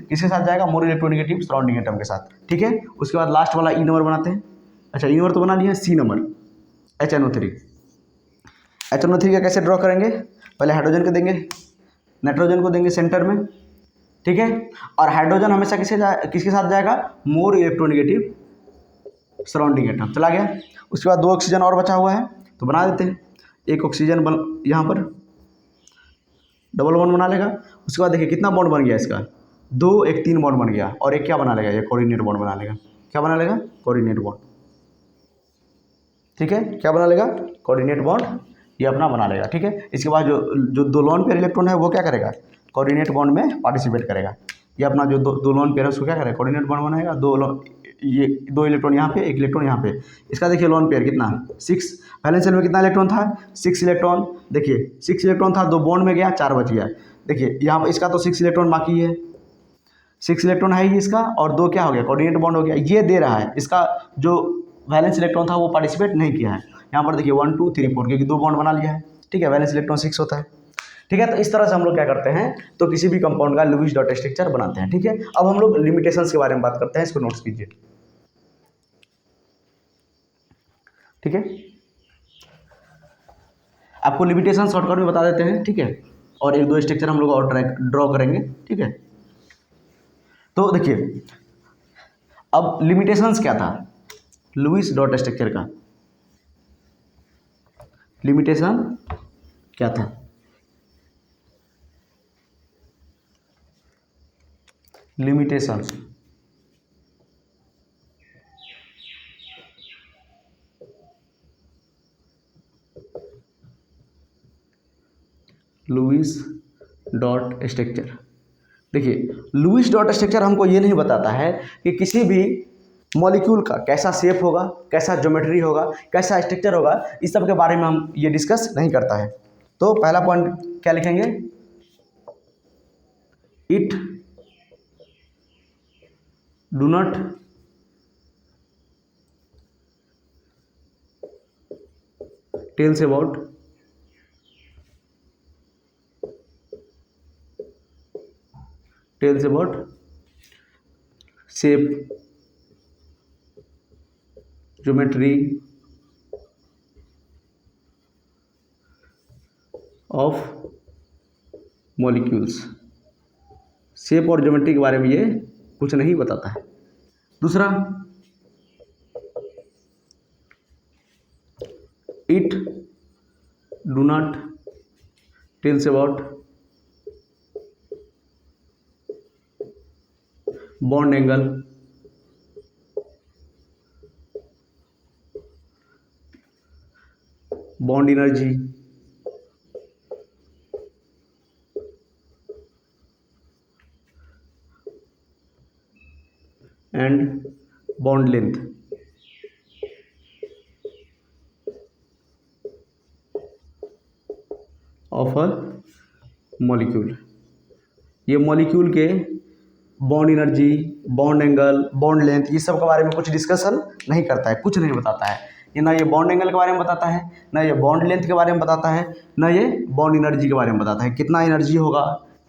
किसके साथ जाएगा, मोर इलेक्ट्रोनेगेटिव सराउंडिंग एटम के साथ। ठीक है, उसके बाद लास्ट वाला ई नंबर बनाते हैं। अच्छा ई नंबर तो बना लिया, सी नंबर HNO3। HNO3 का कैसे ड्रॉ करेंगे, पहले हाइड्रोजन को देंगे, नाइट्रोजन को देंगे सेंटर में, ठीक है। और हाइड्रोजन हमेशा किसके साथ जाएगा, मोर इलेक्ट्रोनेगेटिव सराउंडिंग एटम, चला गया। उसके बाद 2 ऑक्सीजन और बचा हुआ है तो बना देते हैं। एक ऑक्सीजन यहाँ पर डबल बॉन्ड बना लेगा। उसके बाद देखिए कितना बॉन्ड बन गया इसका, 2 1 3 बॉन्ड बन गया। और एक क्या बना लेगा, ये कोऑर्डिनेट बॉन्ड बना लेगा। क्या बना लेगा, कोऑर्डिनेट बॉन्ड, ठीक है। क्या बना लेगा, कोऑर्डिनेट बॉन्ड ये अपना बना लेगा, ठीक है। इसके बाद जो 2 लोन पेयर इलेक्ट्रॉन है वो क्या करेगा, कोऑर्डिनेट बॉन्ड में पार्टिसिपेट करेगा। ये अपना जो दो लोन पेयर है उसको क्या करेगा, कोऑर्डिनेट बॉन्ड बनाएगा। ये 2 इलेक्ट्रॉन यहाँ पे, 1 इलेक्ट्रॉन यहाँ पे। इसका देखिए लोन पेयर कितना, 6। वैलेंस शेल में कितना इलेक्ट्रॉन था, 6 इलेक्ट्रॉन। देखिए 6 इलेक्ट्रॉन था, 2 बॉन्ड में गया, 4 बच गया। देखिए यहाँ पर इसका तो 6 इलेक्ट्रॉन बाकी है, 6 इलेक्ट्रॉन है ही इसका, और 2 क्या हो गया, कोऑर्डिनेट बॉन्ड हो गया। ये दे रहा है, इसका जो वैलेंस इलेक्ट्रॉन था वो पार्टिसिपेट नहीं किया है। यहाँ पर देखिए 1 2 3 4 क्योंकि 2 बॉन्ड बना लिया है, ठीक है। वैलेंस इलेक्ट्रॉन 6 होता है, ठीक है। तो इस तरह से हम लोग क्या करते हैं, तो किसी भी कंपाउंड का लुईस डॉट स्ट्रक्चर बनाते हैं, ठीक है। अब हम लोग लिमिटेशंस के बारे में बात करते हैं, इसको नोट्स कीजिए, ठीक है। आपको लिमिटेशन शॉर्टकट में बता देते हैं, ठीक है। और 1 2 स्ट्रक्चर हम लोग और ड्रॉ करेंगे, ठीक है। तो देखिए अब लिमिटेशंस क्या था लुईस डॉट स्ट्रक्चर का, लिमिटेशन क्या था, लिमिटेशंस लुईस डॉट स्ट्रक्चर। देखिए लुईस डॉट स्ट्रक्चर हमको ये नहीं बताता है कि किसी भी मॉलिक्यूल का कैसा शेप होगा, कैसा ज्योमेट्री होगा, कैसा स्ट्रक्चर होगा, इस सब के बारे में हम ये डिस्कस नहीं करता है। तो पहला पॉइंट क्या लिखेंगे, it do not tells about shape, geometry of molecules। Shape और ज्योमेट्री के बारे में ये कुछ नहीं बताता है। दूसरा, it do not tells about bond angle, bond energy, and bond length. Of a molecule. ये मॉलिक्यूल के bond energy, bond angle, bond length, ये सब के बारे में कुछ डिस्कशन नहीं करता है, कुछ नहीं बताता है। ये ना ये बॉन्ड एंगल के बारे में बताता है, ना ये बॉन्ड लेंथ के बारे में बताता है, ना ये बॉन्ड एनर्जी के बारे में बताता है। कितना एनर्जी होगा,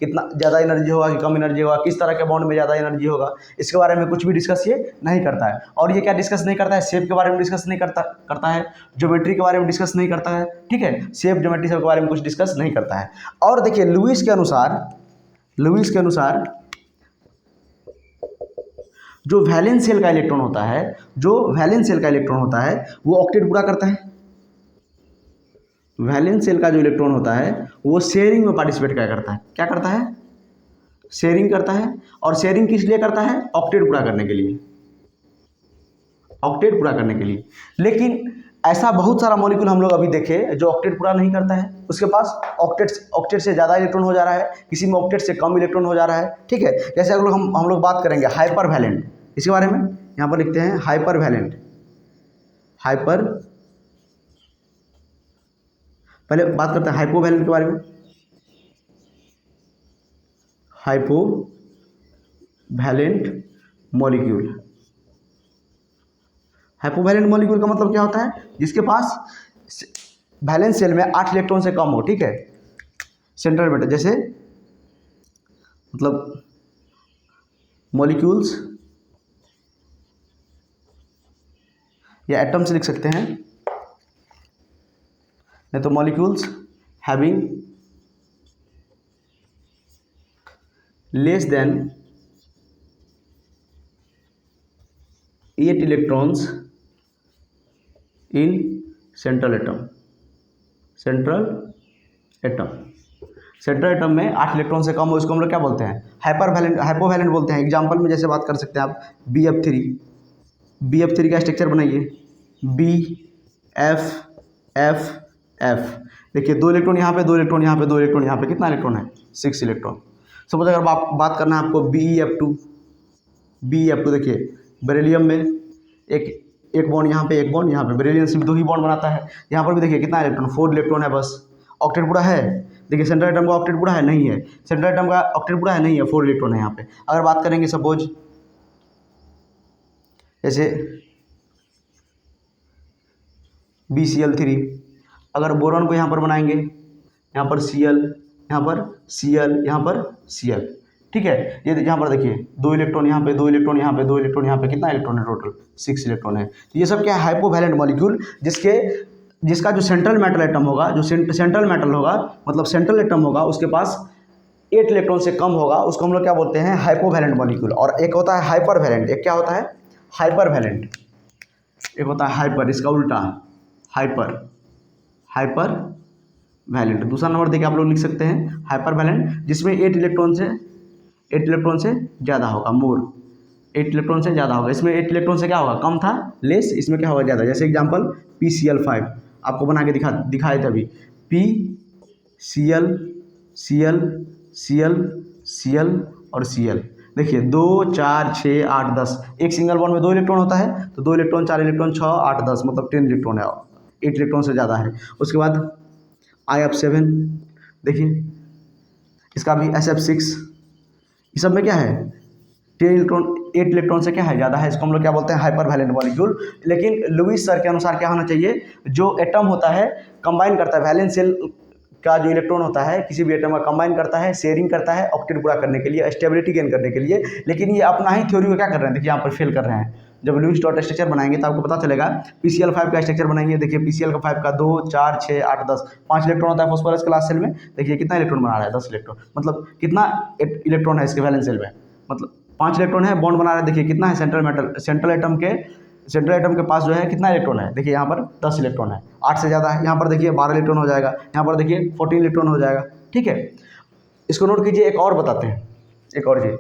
कितना ज़्यादा एनर्जी होगा कि कम एनर्जी होगा, किस तरह के बॉन्ड में ज़्यादा एनर्जी होगा, इसके बारे में कुछ भी डिस्कस ये नहीं करता है। और ये क्या डिस्कस नहीं करता है, शेप के बारे में डिस्कस नहीं करता है, ज्योमेट्री के बारे में डिस्कस नहीं करता है, ठीक है। शेप ज्योमेट्री सब के बारे में कुछ डिस्कस नहीं करता है। और देखिए लुईस के अनुसार जो वैलेंस शेल का इलेक्ट्रॉन होता है, वो ऑक्टेट पूरा करता है। वैलेंस शेल का जो इलेक्ट्रॉन होता है वो शेयरिंग में पार्टिसिपेट करता है। क्या करता है, शेयरिंग करता है। और शेयरिंग किस लिए करता है, ऑक्टेट पूरा करने के लिए। लेकिन ऐसा बहुत सारा मॉलिक्यूल हम लोग अभी देखे जो ऑक्टेट पूरा नहीं करता है, उसके पास ऑक्टेट से ज़्यादा इलेक्ट्रॉन हो जा रहा है, किसी में ऑक्टेट से कम इलेक्ट्रॉन हो जा रहा है, ठीक है। जैसे अगर हम लोग बात करेंगे हाइपर वैलेंट, इसके बारे में यहाँ पर लिखते हैं हाइपर वैलेंट। पहले बात करते हैं हाइपोवैलेंट के बारे में। हाइपोवैलेंट मॉलिक्यूल का मतलब क्या होता है, जिसके पास वैलेंस शेल में 8 इलेक्ट्रॉन से कम हो, ठीक है, सेंट्रल मेटल। जैसे मतलब मॉलिक्यूल्स या एटम्स लिख सकते हैं, नहीं तो molecules having less than 8 electrons in central atom. Central atom में 8 इलेक्ट्रॉन से कम हो, इसको हम लोग क्या बोलते हैं? हाइपोवैलेंट बोलते हैं। एग्जांपल में जैसे बात कर सकते हैं आप BF3 का स्ट्रक्चर बनाइए, BF देखिए 2 इलेक्ट्रॉन यहाँ पे, 2 इलेक्ट्रॉन यहाँ पे, 2 इलेक्ट्रॉन यहाँ पे, कितना इलेक्ट्रॉन है? 6 इलेक्ट्रॉन। सपोज अगर बात करना है आपको BeF2 देखिए बेरिलियम में एक बॉन्ड यहाँ पे, एक बॉन्ड यहाँ पे, बेरिलियम सिर्फ 2 ही बॉन्ड बनाता है। यहाँ पर भी देखिए कितना इलेक्ट्रॉन? 4 इलेक्ट्रॉन है बस। ऑक्टेट पूरा है? देखिए सेंट्रल एटम का ऑक्टेट पूरा है? नहीं है। सेंट्रल एटम का ऑक्टेट पूरा है? नहीं है, 4 इलेक्ट्रॉन है यहाँ पे। अगर बात करेंगे सपोज जैसे BCl3, अगर बोरॉन को यहाँ पर बनाएंगे, यहाँ पर Cl, यहाँ पर Cl, यहाँ पर Cl, ठीक है। ये यहाँ पर देखिए 2 इलेक्ट्रॉन यहाँ पे, 2 इलेक्ट्रॉन यहाँ पे, 2 इलेक्ट्रॉन यहाँ पे, कितना इलेक्ट्रॉन है टोटल? 6 इलेक्ट्रॉन है। तो ये सब क्या है? हाइपोवैलेंट मॉलिक्यूल, जिसका जो सेंट्रल मेटल एटम होगा, जो सेंट्रल मेटल होगा मतलब सेंट्रल एटम होगा, उसके पास 8 इलेक्ट्रॉन से कम होगा, उसको हम लोग क्या बोलते हैं? हाइपोवैलेंट मॉलिक्यूल। और एक होता है हाइपरवैलेंट। एक क्या होता है? हाइपरवैलेंट। एक होता है हाइपर, इसका उल्टा हाइपरवैलेंट। दूसरा नंबर देखिए आप लोग लिख सकते हैं हाइपरवैलेंट, जिसमें 8 इलेक्ट्रॉन से ज़्यादा होगा, मोर 8 इलेक्ट्रॉन से ज़्यादा होगा। इसमें 8 इलेक्ट्रॉन से क्या होगा? कम था, लेस। इसमें क्या होगा? ज़्यादा। जैसे एग्जांपल PCl5 आपको बना के दिखाए थे अभी, PCl, Cl, Cl, Cl और Cl। देखिए 2 4 6 8 10, एक सिंगल बॉन्ड में 2 इलेक्ट्रॉन होता है, तो 2 इलेक्ट्रॉन 4 इलेक्ट्रॉन 6 8 10 मतलब 10 इलेक्ट्रॉन है, 8 इलेक्ट्रॉन से ज़्यादा है। उसके बाद IF7 देखिए, इसका भी SF6, इस सब में क्या है? 8 इलेक्ट्रॉन से क्या है? ज़्यादा है। इसको हम लोग क्या बोलते हैं? हाइपरवैलेंट मॉलिक्यूल। लेकिन लुईस सर के अनुसार क्या होना चाहिए? जो एटम होता है कंबाइन करता है, वैलेंस शेल का जो इलेक्ट्रॉन होता है किसी भी एटम का कंबाइन करता है, शेयरिंग करता है ऑक्टेट पूरा करने के लिए, स्टेबिलिटी गेन करने के लिए। लेकिन ये अपना ही थ्योरी को क्या कर रहे हैं? देखिए यहाँ पर फेल कर रहे हैं। जब लुईस डॉट स्ट्रक्चर बनाएंगे तो आपको पता चलेगा। PCl5 का स्ट्रक्चर बनाएंगे, देखिए PCl5 का 2 4 6 8 10 5 इलेक्ट्रॉन होता है फॉस्फोरस के लास्ट सेल में। देखिए कितना इलेक्ट्रॉन बना रहा है? 10 इलेक्ट्रॉन। मतलब कितना इलेक्ट्रॉन है इसके वैलेंस सेल में? मतलब 5 इलेक्ट्रॉन है, बॉन्ड बना रहा है। देखिए कितना है? सेंट्रल एटम के पास जो है कितना इलेक्ट्रॉन है? देखिए यहाँ पर 10 इलेक्ट्रॉन है, 8 से ज़्यादा है। यहाँ पर देखिए 12 इलेक्ट्रॉन हो जाएगा, यहाँ पर देखिए 14 इलेक्ट्रॉन हो जाएगा, ठीक है। इसको नोट कीजिए। एक और बताते हैं, एक और चीज़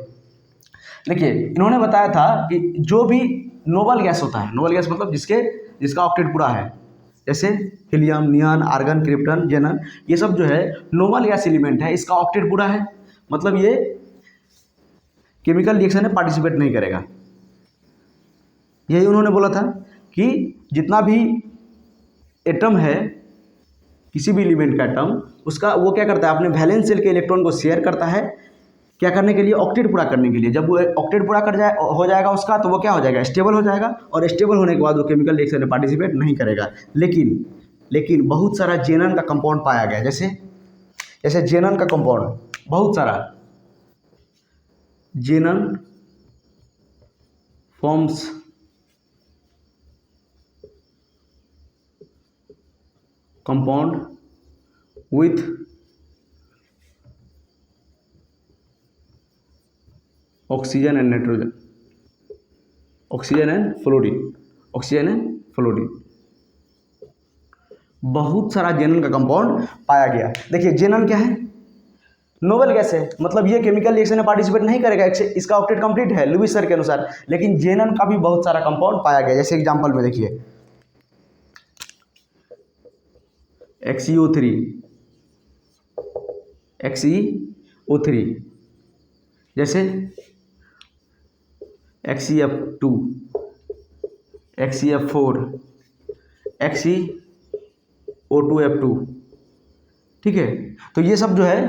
देखिए, इन्होंने बताया था कि जो भी नोबल गैस होता है, नोबल गैस मतलब जिसका ऑक्टेट पूरा है, जैसे हीलियम, नियॉन, आर्गन, क्रिप्टन, जेनन, ये सब जो है नोबल गैस एलिमेंट है, इसका ऑक्टेट पूरा है, मतलब ये केमिकल रिएक्शन में पार्टिसिपेट नहीं करेगा। यही उन्होंने बोला था कि जितना भी एटम है, किसी भी एलिमेंट का एटम, उसका वो क्या करता है? अपने वैलेंस शेल के इलेक्ट्रॉन को शेयर करता है, क्या करने के लिए? ऑक्टेट पूरा करने के लिए। जब वो ऑक्टेट पूरा हो जाएगा उसका, तो वो क्या हो जाएगा? स्टेबल हो जाएगा, और स्टेबल होने के बाद वो केमिकल रिएक्शन में पार्टिसिपेट नहीं करेगा। लेकिन बहुत सारा जेनन का कंपाउंड पाया गया, जैसे जेनन का कंपाउंड, बहुत सारा xenon forms compound with oxygen and nitrogen, oxygen and fluorine. बहुत सारा जेनन का कंपाउंड पाया गया। देखिए जेनन क्या है? नोबल गैस है, मतलब ये केमिकल रिएक्शन में पार्टिसिपेट नहीं करेगा, इसका ऑक्टेट कंप्लीट है लुईस सर के अनुसार। लेकिन जेनन का भी बहुत सारा कंपाउंड पाया गया। जैसे एग्जांपल में देखिए XeO3, जैसे XeF2, XeF4, XeO2F2, ठीक है। तो ये सब जो है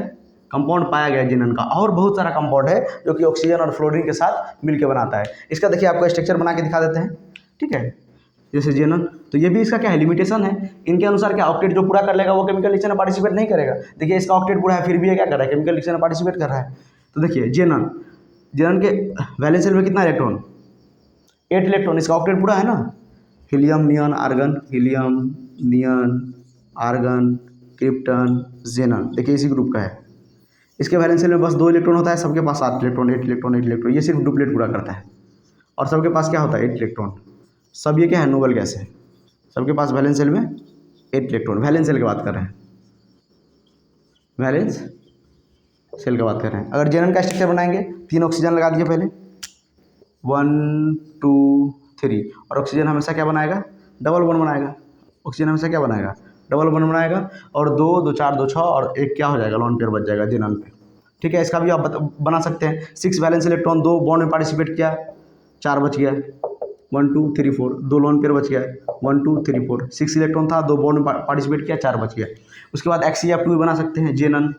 कंपाउंड पाया गया जेनन का। और बहुत सारा कंपाउंड है जो कि ऑक्सीजन और फ्लोरीन के साथ मिलकर बनाता है। इसका देखिए आपको स्ट्रक्चर बना के दिखा देते हैं, ठीक है। जैसे जेनन, तो ये भी इसका क्या है? लिमिटेशन है। इनके अनुसार क्या? ऑक्टेट जो पूरा कर लेगा वो केमिकल रिएक्शन में पार्टिसिपेट नहीं करेगा। देखिए इसका ऑक्टेट पूरा है, फिर भी ये क्या कर रहा है? केमिकल रिएक्शन में पार्टिसिपेट कर रहा है। तो देखिए जेनन के वैलेंस शेल में कितना इलेक्ट्रॉन? 8 इलेक्ट्रॉन। इसका ऑक्टेट पूरा है ना। Helium, neon, argon, helium, neon, argon, krypton, xenon, देखिए इसी ग्रुप का है। इसके वैलेंस शेल में बस 2 इलेक्ट्रॉन होता है, सबके पास 7 इलेक्ट्रॉन, 8 इलेक्ट्रॉन, 8 इलेक्ट्रॉन, ये सिर्फ डुप्लेट पूरा करता है। और सबके पास क्या होता है 8 इलेक्ट्रॉन। सब ये क्या है नोबल गैस है, सबके पास वैलेंस शेल में 8 इलेक्ट्रॉन। वैलेंस शेल की बात कर रहे हैं, वैलेंस शेल की बात कर रहे हैं। अगर जेनन का स्ट्रक्चर बनाएंगे 3 ऑक्सीजन लगा दिए पहले, 1 2 3, और ऑक्सीजन हमेशा क्या बनाएगा, डबल बॉन्ड बनाएगा। ऑक्सीजन हमेशा क्या बनाएगा, डबल बॉन्ड बनाएगा। और 2 2 4 2 6 और एक क्या हो जाएगा, लोन पेयर बच जाएगा जेनन पे। ठीक है, इसका भी आप बना सकते हैं। 6 वैलेंस इलेक्ट्रॉन, 2 बॉन्ड में पार्टिसिपेट किया, 4 बच गया, 1 2 3 4, 2 लोन पेयर बच गया, 1 2 3 4, 6 इलेक्ट्रॉन था, 2 बॉन्ड में पार्टिसिपेट किया, 4 बच गया। उसके बाद XeF2 बना सकते हैं, जेनन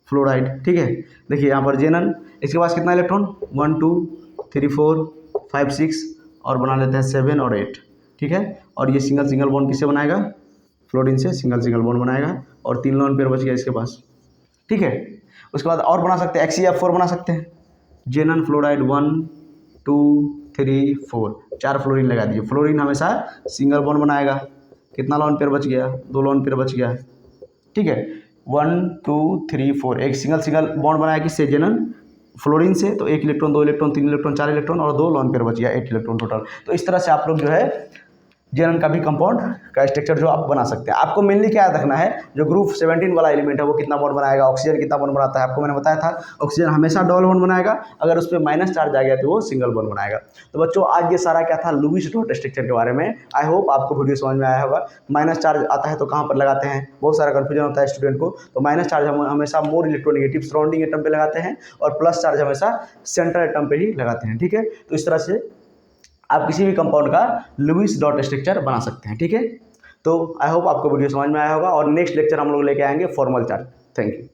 फ्लोराइड। ठीक है, देखिए यहाँ पर जेनन, इसके पास कितना इलेक्ट्रॉन, 1 2 3 4 5 6, और बना लेते हैं 7 और 8। ठीक है, और ये सिंगल सिंगल बॉन्ड किससे बनाएगा, फ्लोरीन से सिंगल सिंगल बॉन्ड बनाएगा, और 3 लोन पेयर बच गया इसके पास। ठीक है, उसके बाद और बना सकते हैं, XeF4 बना सकते हैं, जेनन फ्लोराइड 1 2 3 4, 4 फ्लोरीन लगा दिए। फ्लोरीन हमेशा सिंगल बॉन्ड बनाएगा, कितना लोन पेयर बच गया, 2 लोन पेयर बच गया। ठीक है, 1 2 3 4, एक सिंगल सिंगल बॉन्ड बनाया किससे, जेनन फ्लोरीन से, तो 1 इलेक्ट्रॉन, 2 इलेक्ट्रॉन, 3 इलेक्ट्रॉन, 4 इलेक्ट्रॉन, और 2 लोन पेयर बच गया, 8 इलेक्ट्रॉन टोटल। तो इस तरह से आप लोग जो है जेनन का भी कंपाउंड का स्ट्रक्चर जो आप बना सकते हैं। आपको मेनली क्या रखना है, जो ग्रुप 17 वाला एलिमेंट है वो कितना बॉन्ड बनाएगा, ऑक्सीजन कितना बॉन्ड बनाता है, आपको मैंने बताया था। ऑक्सीजन हमेशा डबल बॉन्ड बनाएगा, अगर उस पर माइनस चार्ज आ गया तो वो सिंगल बॉन्ड बनाएगा। तो बच्चों आज ये सारा क्या था, लुईस डॉट स्ट्रक्चर के बारे में। आई होप आपको वीडियो समझ में आया होगा। माइनस चार्ज आता है तो कहाँ पर लगाते हैं, बहुत सारा कन्फ्यूजन होता है स्टूडेंट को। तो माइनस चार्ज हम हमेशा मोर इलेक्ट्रोनेगेटिव सराउंडिंग एटम पे लगाते हैं, और प्लस चार्ज हमेशा सेंट्रल एटम पे ही लगाते हैं। ठीक है, तो इस तरह से आप किसी भी कंपाउंड का लुईस डॉट स्ट्रक्चर बना सकते हैं। ठीक है, तो आई होप आपको वीडियो समझ में आया होगा, और नेक्स्ट लेक्चर हम लोग लेके आएंगे फॉर्मल चार्ज। Thank you.